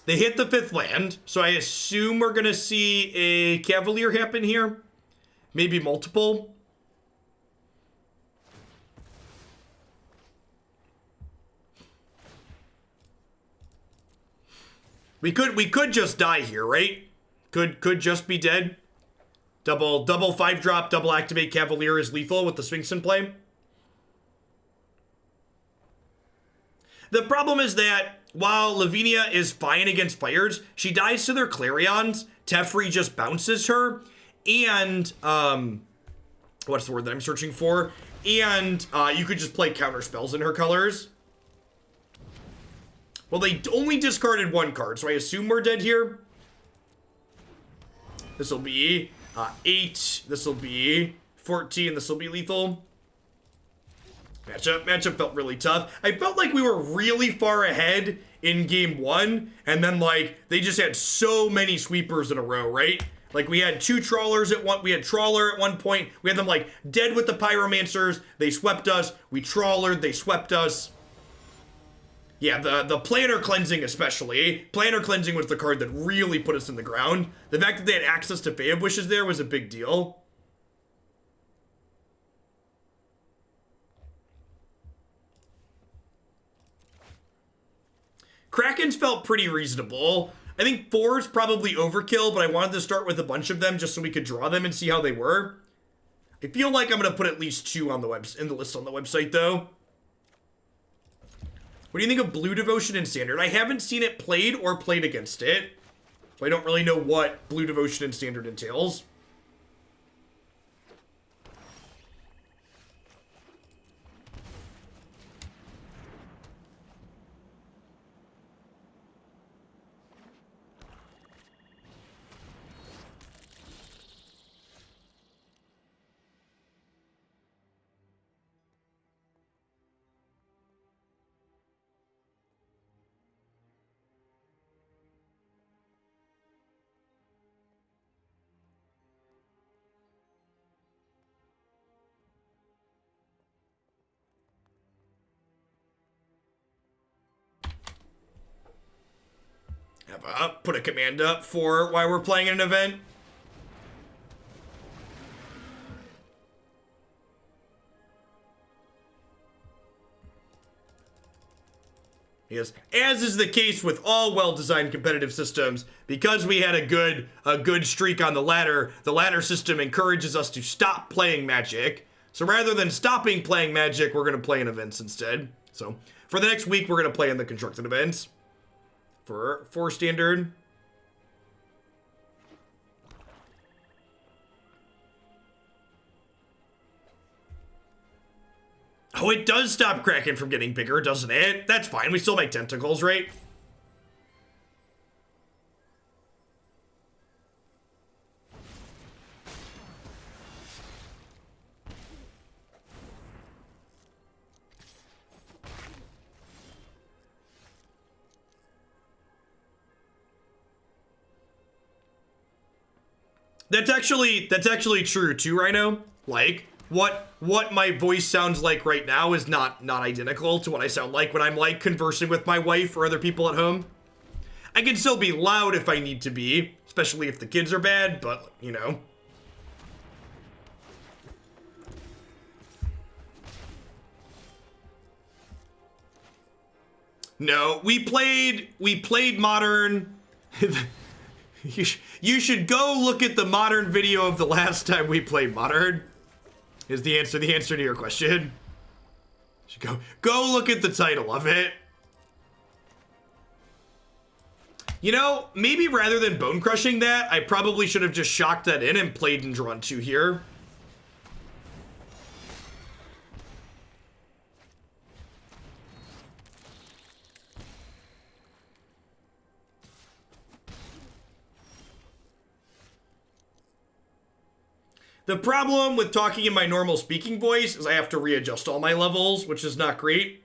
They hit the 5th land, so I assume we're going to see a Cavalier happen here. Maybe multiple. We could just die here, right? Could just be dead. Double 5-drop, double activate Cavalier is lethal with the Sphinx in play. The problem is that while Lavinia is fine against fires, she dies to their Clarions. Teferi just bounces her. And, what's the word that I'm searching for? And you could just play counter spells in her colors. Well, they only discarded 1 card, so I assume we're dead here. This will be 8. This will be 14. This will be lethal. Matchup felt really tough. I felt like we were really far ahead in game 1, and then, like, they just had so many sweepers in a row, right? Like, we had 2 trawlers at one, we had trawler at one point, we had them, like, dead with the pyromancers, they swept us, we trawlered, they swept us. Yeah, the Planar Cleansing especially. Planar Cleansing was the card that really put us in the ground. The fact that they had access to Fey of Wishes there was a big deal. Krakens felt pretty reasonable. I think 4 is probably overkill, but I wanted to start with a bunch of them just so we could draw them and see how they were. I feel like I'm going to put at least 2 on the in the list on the website, though. What do you think of Blue Devotion in Standard? I haven't seen it played or played against it, so I don't really know what Blue Devotion in Standard entails. Put a command up for why we're playing an event. Yes, as is the case with all well-designed competitive systems, because we had a good streak on the ladder system encourages us to stop playing Magic. So rather than stopping playing Magic, we're going to play in events instead. So for the next week, we're going to play in the constructed events. For Standard. Oh, it does stop Kraken from getting bigger, doesn't it? That's fine. We still make tentacles, right? That's actually true too, Rhino. Like, what my voice sounds like right now is not identical to what I sound like when I'm, like, conversing with my wife or other people at home. I can still be loud if I need to be, especially if the kids are bad, but, you know. No, we played Modern. You should go look at the Modern video of the last time we played Modern. Is the answer to your question. You should go look at the title of it. You know, maybe rather than bone crushing that, I probably should have just shocked that in and played and drawn 2 here. The problem with talking in my normal speaking voice is I have to readjust all my levels, which is not great.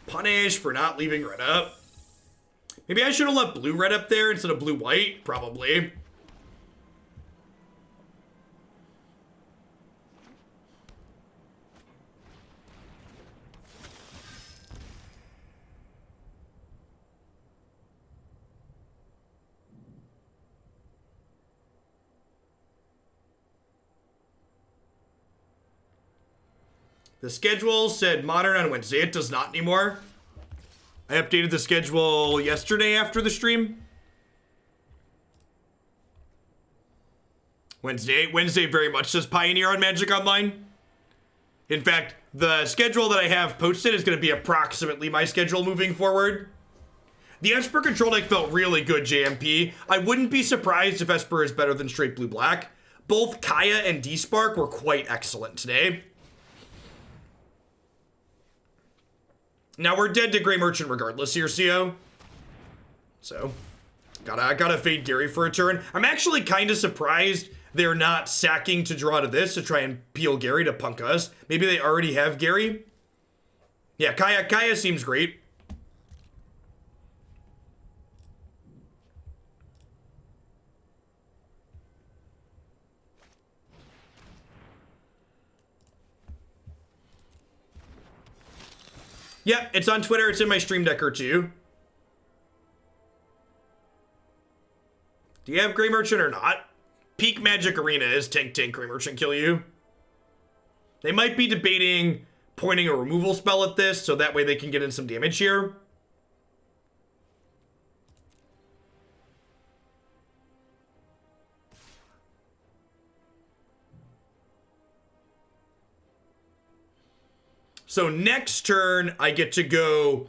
Punish for not leaving red up. Maybe I should have left blue red up there instead of blue white, probably. The schedule said modern on Wednesday. It does not anymore. I updated the schedule yesterday after the stream. Wednesday very much says Pioneer on Magic Online. In fact, the schedule that I have posted is going to be approximately my schedule moving forward. The Esper control deck felt really good, JMP. I wouldn't be surprised if Esper is better than straight blue-black. Both Kaya and D-Spark were quite excellent today. Now we're dead to Grey Merchant regardless here, CO. So, gotta fade Gary for a turn. I'm actually kind of surprised they're not sacking to draw to this to try and peel Gary to punk us. Maybe they already have Gary. Yeah, Kaya seems great. Yeah, it's on Twitter. It's in my stream decker too. Do you have Grey Merchant or not? Peak Magic Arena is tank Grey Merchant kill you. They might be debating pointing a removal spell at this so that way they can get in some damage here. So next turn, I get to go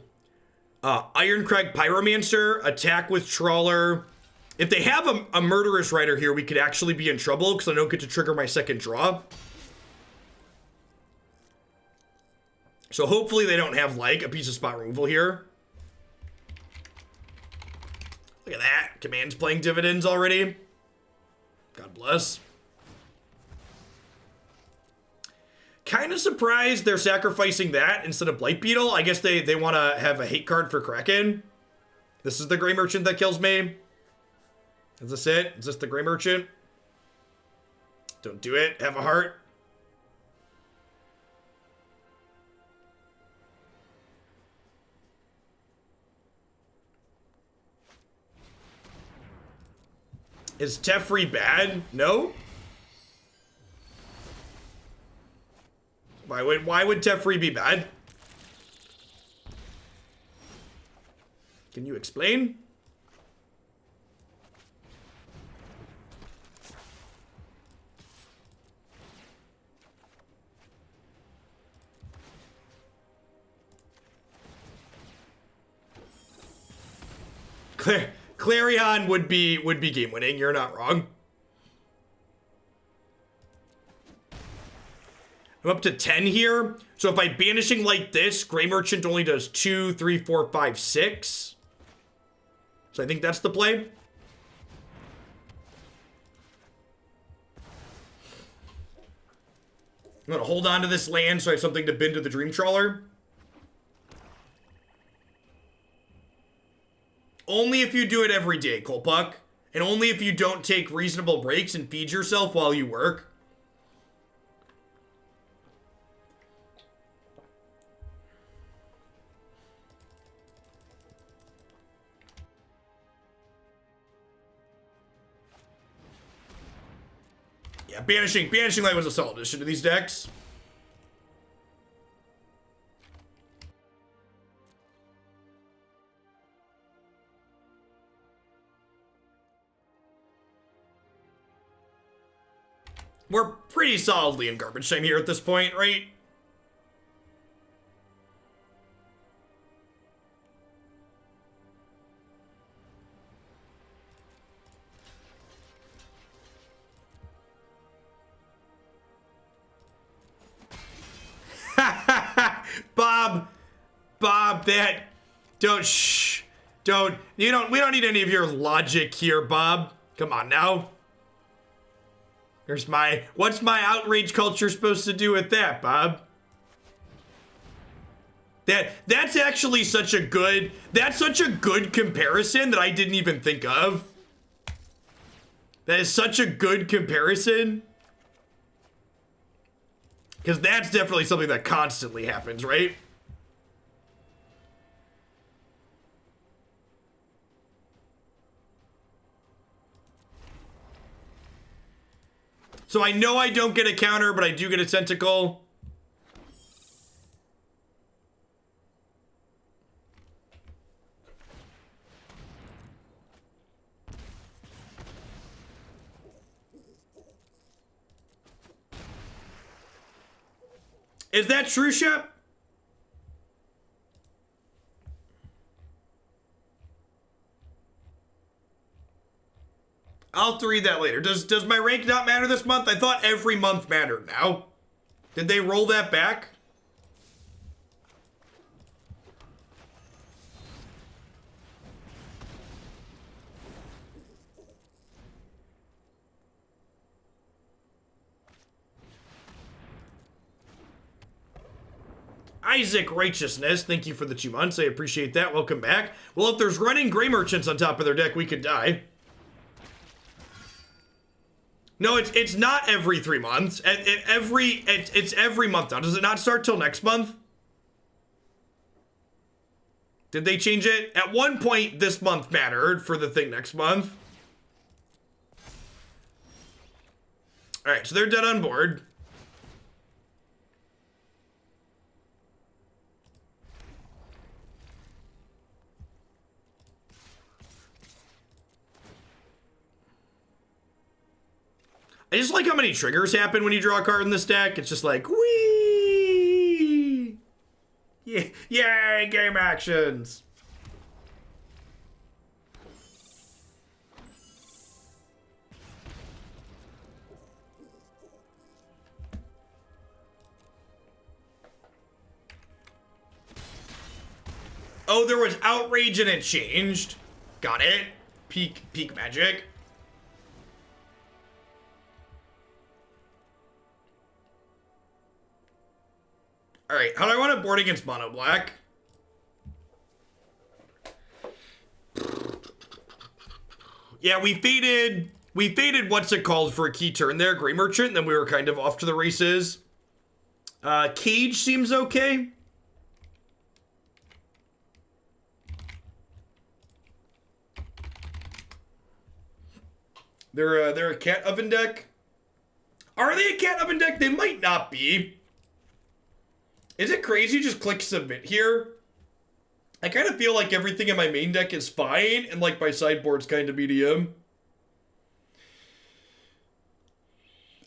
Irencrag Pyromancer, attack with Trawler. If they have a Murderous Rider here, we could actually be in trouble because I don't get to trigger my second draw. So hopefully they don't have, like, a piece of spot removal here. Look at that. Command's playing dividends already. God bless. Kind of surprised they're sacrificing that instead of Blight Beetle. I guess they want to have a hate card for Kraken. This is the Grey Merchant that kills me. Is this it? Is this the Grey Merchant? Don't do it. Have a heart. Is Teferi bad? No? Why would Teferi be bad? Can you explain? Clarion would be game winning. You're not wrong. I'm up to 10 here. So if I Banishing Light this, Grey Merchant only does 2, 3, 4, 5, 6. So I think that's the play. I'm going to hold on to this land so I have something to bend to the Dream Trawler. Only if you do it every day, Colpuck. And only if you don't take reasonable breaks and feed yourself while you work. Yeah, Banishing Light was a solid addition to these decks. We're pretty solidly in garbage time here at this point, right? Bob, that we don't need any of your logic here, Bob. Come on now. What's my outrage culture supposed to do with that, Bob? That's actually such a good comparison that I didn't even think of. That is such a good comparison. Because that's definitely something that constantly happens, right? So I know I don't get a counter, but I do get a tentacle. Is that true, Shep? I'll have to read that later. Does my rank not matter this month? I thought every month mattered now. Did they roll that back? Isaac Righteousness, thank you for the 2 months. I appreciate that. Welcome back. Well, if there's running Grey Merchants on top of their deck, we could die. No, it's not every 3 months. It's every month now. Does it not start till next month? Did they change it? At one point, this month mattered for the thing next month. All right, so they're dead on board. I just like how many triggers happen when you draw a card in this deck. It's just like, whee! Yeah, yay, game actions! Oh, there was outrage and it changed. Got it. Peak magic. Alright, how do I want to board against Mono Black? Yeah, we faded what's it called for a key turn there, Grey Merchant, and then we were kind of off to the races. Cage seems okay. They're a cat oven deck. Are they a cat oven deck? They might not be. Is it crazy? Just click submit here. I kind of feel like everything in my main deck is fine, and like my sideboard's kind of medium.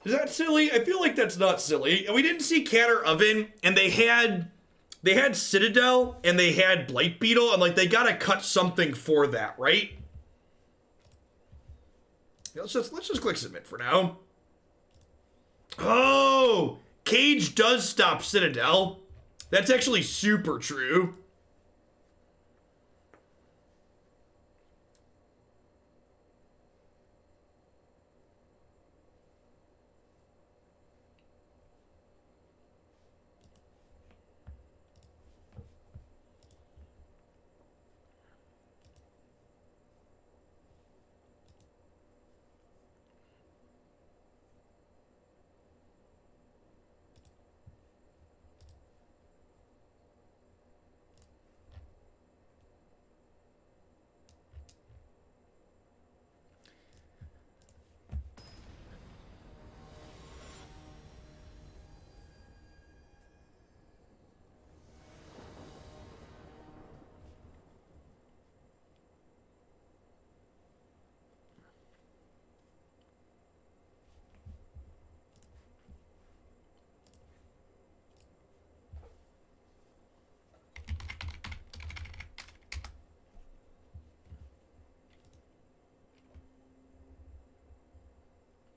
Is that silly? I feel like that's not silly. And we didn't see cat or oven, and they had Citadel and they had Blight Beetle, and like they gotta cut something for that, right? Yeah, let's just click submit for now. Oh, Cage does stop Citadel. That's actually super true.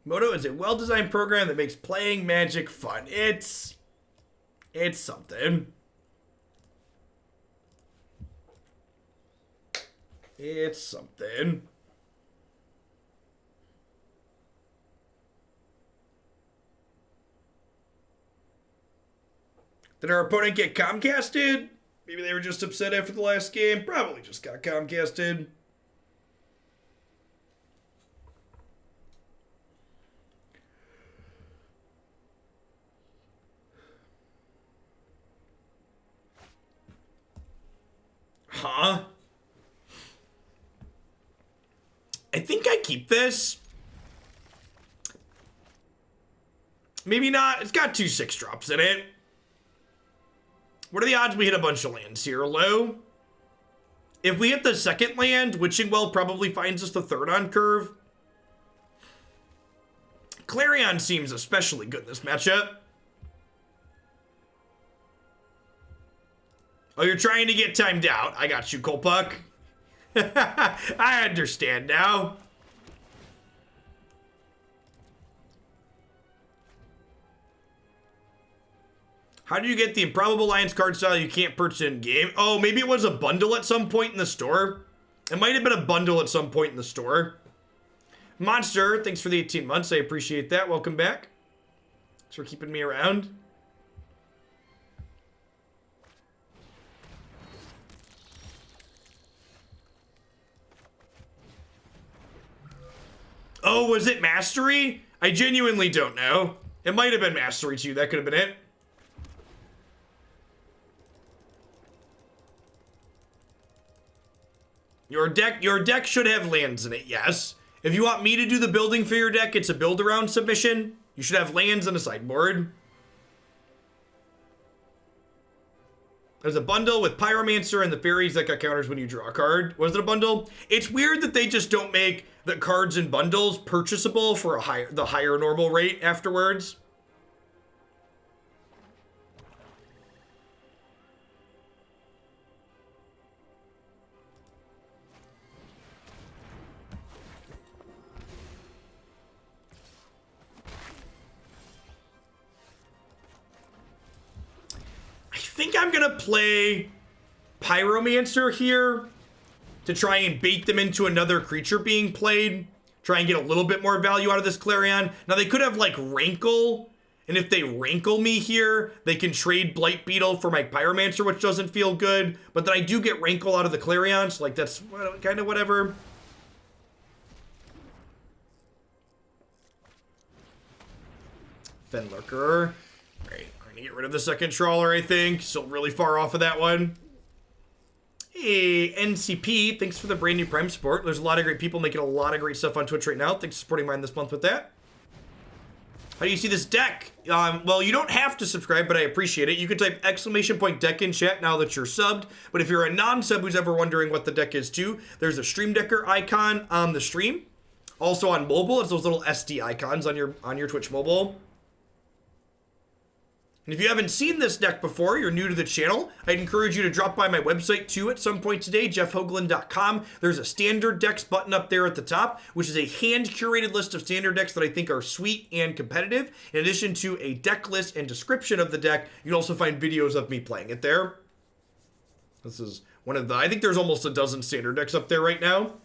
Moto is a well-designed program that makes playing Magic fun. It's something. It's something. Did our opponent get Comcasted? Maybe they were just upset after the last game. Probably just got Comcasted. Huh? I think I keep this. Maybe not. It's got 2 6-drops in it. What are the odds we hit a bunch of lands here? Low? If we hit the second land, Witching Well probably finds us the third on curve. Clarion seems especially good in this matchup. Oh, you're trying to get timed out. I got you, Kolpuck. I understand now. How did you get the Improbable Alliance card style you can't purchase in game? Oh, maybe it was a bundle at some point in the store. It might have been a bundle at some point in the store. Monster, thanks for the 18 months. I appreciate that. Welcome back. Thanks for keeping me around. Oh, was it Mastery? I genuinely don't know. It might have been Mastery too. That could have been it. Your deck should have lands in it, yes. If you want me to do the building for your deck, it's a build around submission. You should have lands on a sideboard. There's a bundle with Pyromancer and the fairies that got counters when you draw a card. Was it a bundle? It's weird that they just don't make the cards in bundles purchasable for the higher normal rate afterwards. I think I'm gonna play Pyromancer here to try and bait them into another creature being played. Try and get a little bit more value out of this Clarion. Now they could have like Rankle, and if they Rankle me here, they can trade Blight Beetle for my Pyromancer, which doesn't feel good. But then I do get Rankle out of the Clarion, so like that's kind of whatever. Fenlurker. Great. Get rid of the second trawler, I think. Still really far off of that one. Hey, NCP, thanks for the brand new Prime support. There's a lot of great people making a lot of great stuff on Twitch right now. Thanks for supporting mine this month with that. How do you see this deck? Well, you don't have to subscribe, but I appreciate it. You can type !deck in chat now that you're subbed. But if you're a non-sub who's ever wondering what the deck is too, there's a Stream Decker icon on the stream. Also on mobile, it's those little SD icons on your Twitch mobile. And if you haven't seen this deck before, you're new to the channel, I'd encourage you to drop by my website too at some point today, jeffhoagland.com. There's a standard decks button up there at the top, which is a hand-curated list of standard decks that I think are sweet and competitive. In addition to a deck list and description of the deck, you'll also find videos of me playing it there. This is one of the, I think there's almost a dozen standard decks up there right now.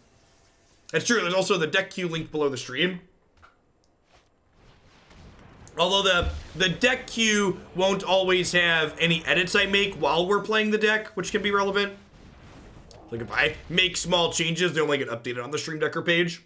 That's true, there's also the deck queue linked below the stream. Although the deck queue won't always have any edits I make while we're playing the deck, which can be relevant. Like if I make small changes, they only get updated on the Stream Decker page.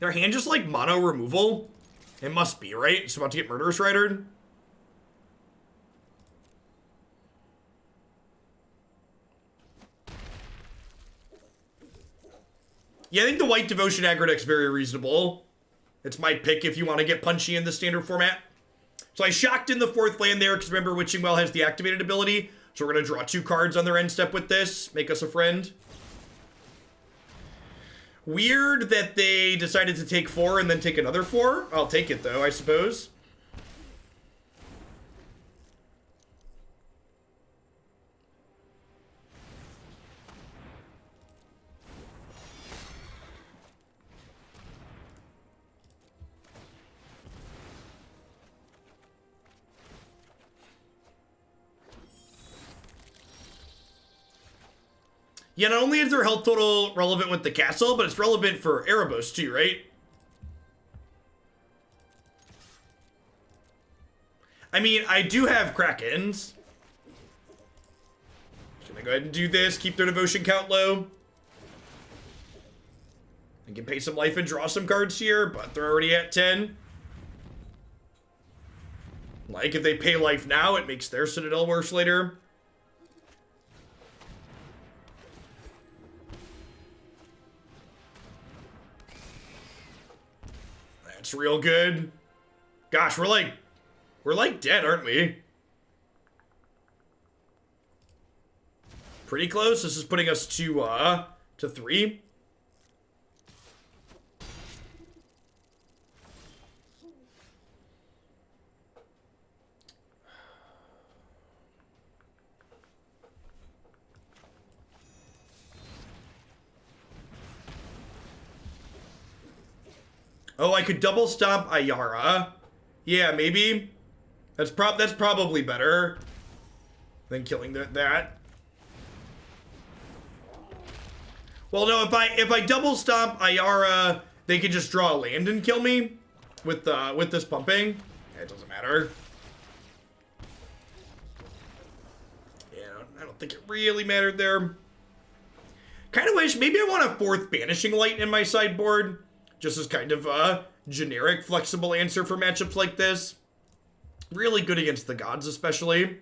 Their hand just like mono removal? It must be, right? It's about to get Murderous Ridered. Yeah, I think the White Devotion aggro deck's very reasonable. It's my pick if you want to get punchy in the standard format. So I shocked in the fourth land there, because remember, Witching Well has the activated ability. So we're going to draw 2 cards on their end step with this. Make us a friend. Weird that they decided to take 4 and then take another 4. I'll take it, though, I suppose. Yeah, not only is their health total relevant with the castle, but it's relevant for Erebos too, right? I mean, I do have Krakens. Just gonna go ahead and do this, keep their devotion count low. I can pay some life and draw some cards here, but they're already at 10. Like, if they pay life now, it makes their Citadel worse later. That's real good. Gosh, we're like dead, aren't we? Pretty close. This is putting us to to 3. Oh, I could double stomp Ayara. Yeah, maybe. That's probably better than killing that. Well, no, if I double stomp Ayara, they could just draw a land and kill me with this pumping. Yeah, it doesn't matter. Yeah, I don't think it really mattered there. Kind of wish maybe I want a 4th Banishing Light in my sideboard, just as kind of a generic, flexible answer for matchups like this. Really good against the gods, especially.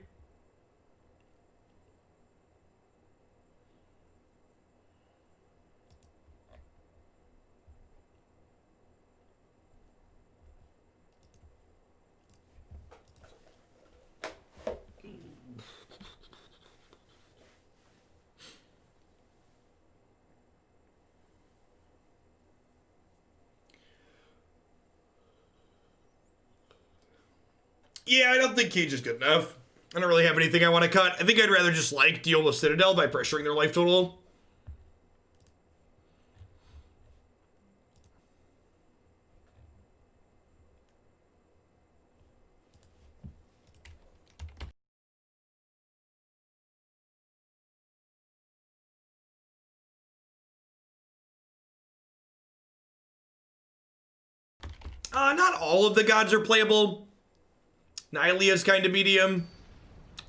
Yeah, I don't think Cage is good enough. I don't really have anything I want to cut. I think I'd rather just, like, deal with Citadel by pressuring their life total. Not all of the gods are playable. Nylea's kind of medium.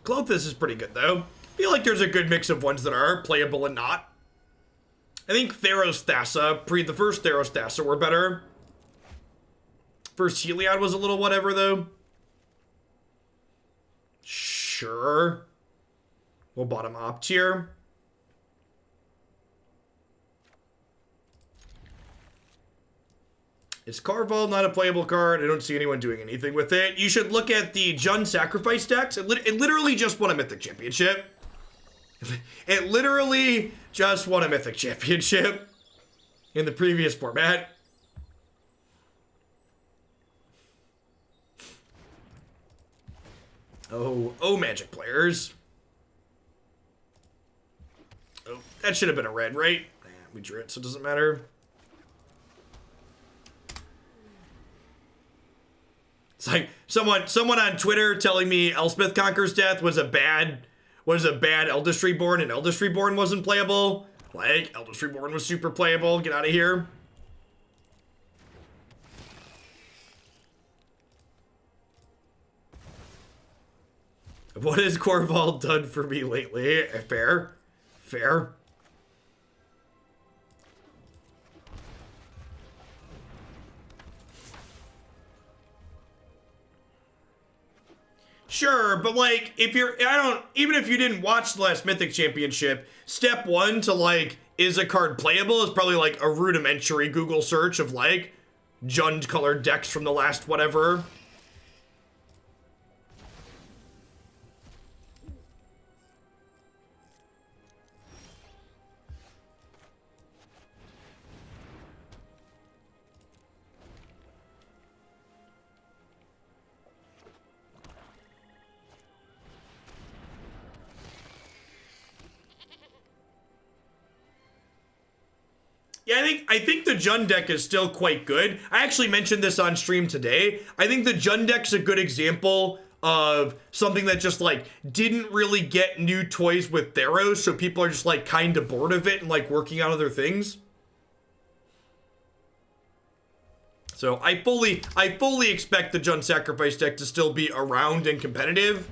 Klothys is pretty good, though. I feel like there's a good mix of ones that are playable and not. I think Theros Thassa, the first Theros Thassa were better. First Heliod was a little whatever, though. Sure. We'll bottom opt here. Is Carval not a playable card? I don't see anyone doing anything with it. You should look at the Jund Sacrifice decks. It literally just won a Mythic Championship. It literally just won a Mythic Championship in the previous format. Oh, Magic players. Oh, that should have been a red, right? We drew it, so it doesn't matter. It's like someone on Twitter telling me Elspeth Conquers Death was a bad Eldest Reborn, and Eldest Reborn wasn't playable. Like, Eldest Reborn was super playable. Get out of here. What has Corval done for me lately? Fair. Fair. Sure, but like, even if you didn't watch the last Mythic Championship, step 1 to like, is a card playable is probably like a rudimentary Google search of like, Jund colored decks from the last whatever. Yeah, I think the Jund deck is still quite good. I actually mentioned this on stream today. I think the Jund deck's a good example of something that just like didn't really get new toys with Theros, so people are just like kind of bored of it and like working on other things. So I fully expect the Jund Sacrifice deck to still be around and competitive.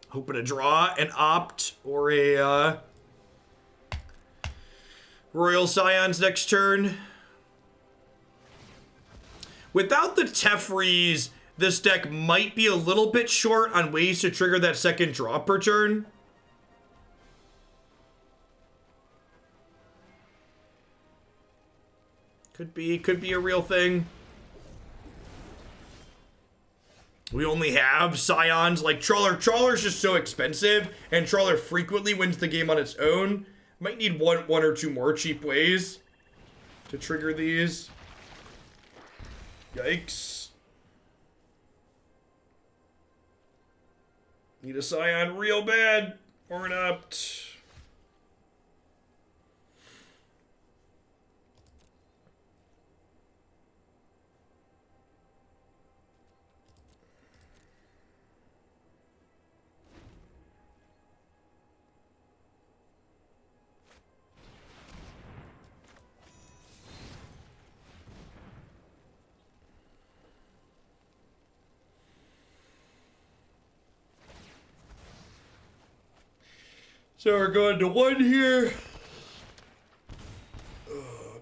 Hoping to draw an Opt or a Royal Scions next turn. Without the Tefreeze, this deck might be a little bit short on ways to trigger that second draw per turn. Could be a real thing. We only have Scions. Like, Trawler's just so expensive, and Trawler frequently wins the game on its own. Might need one or two more cheap ways to trigger these. Yikes. Need a Scion real bad, or not. So we're going to 1 here.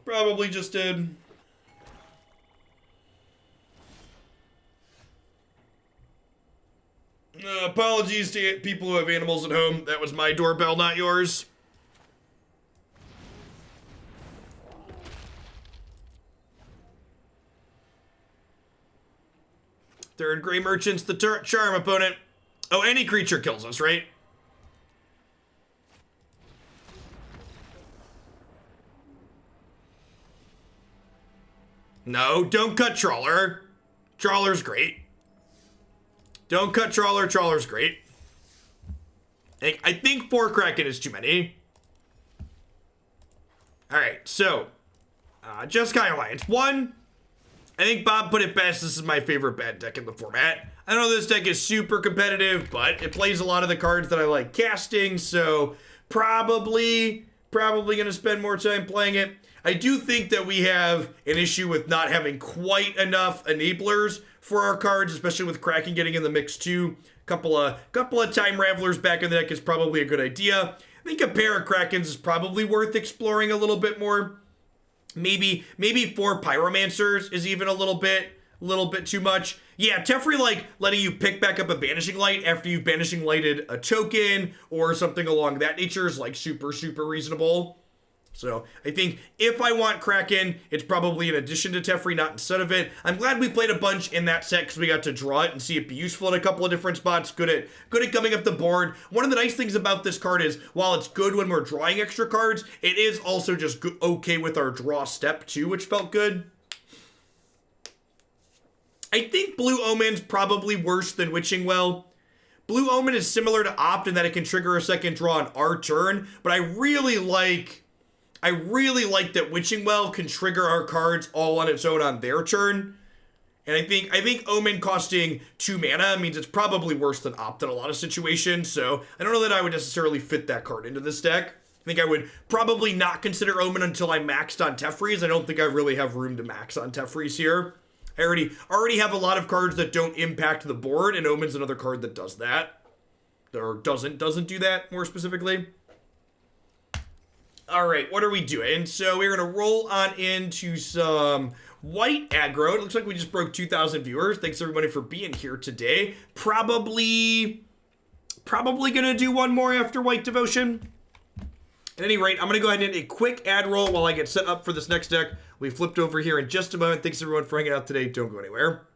Probably just did. Apologies to people who have animals at home. That was my doorbell, not yours. Third Gray Merchant's the charm opponent. Oh, any creature kills us, right? No, don't cut Trawler. Trawler's great. Don't cut Trawler. Trawler's great. I think 4 Kraken is too many. Alright, so. Jeskai Alliance. 1. I think Bob put it best. This is my favorite bad deck in the format. I know this deck is super competitive, but it plays a lot of the cards that I like casting, so probably going to spend more time playing it. I do think that we have an issue with not having quite enough enablers for our cards, especially with Kraken getting in the mix too. Couple of Time Ravelers back in the deck is probably a good idea. I think a pair of Krakens is probably worth exploring a little bit more. Maybe 4 Pyromancers is even a little bit too much. Yeah, Teferi, like, letting you pick back up a Banishing Light after you've Banishing Lighted a token or something along that nature is, like, super reasonable. So, I think if I want Kraken, it's probably in addition to Teferi, not instead of it. I'm glad we played a bunch in that set because we got to draw it and see it be useful in a couple of different spots. Good at coming up the board. One of the nice things about this card is, while it's good when we're drawing extra cards, it is also just okay with our draw step too, which felt good. I think Blue Omen's probably worse than Witching Well. Blue Omen is similar to Opt in that it can trigger a second draw on our turn, but I really like that Witching Well can trigger our cards all on its own on their turn. And I think Omen costing 2 mana means it's probably worse than Opt in a lot of situations, so I don't know that I would necessarily fit that card into this deck. I think I would probably not consider Omen until I maxed on Teferi's. I don't think I really have room to max on Teferi's here. I already have a lot of cards that don't impact the board, and Omen's another card that does that. Or doesn't do that, more specifically. Alright, what are we doing? So we're going to roll on into some white aggro. It looks like we just broke 2,000 viewers. Thanks everybody for being here today. Probably going to do one more after White Devotion. At any rate, I'm going to go ahead and hit a quick ad roll while I get set up for this next deck. We flipped over here in just a moment. Thanks everyone for hanging out today. Don't go anywhere.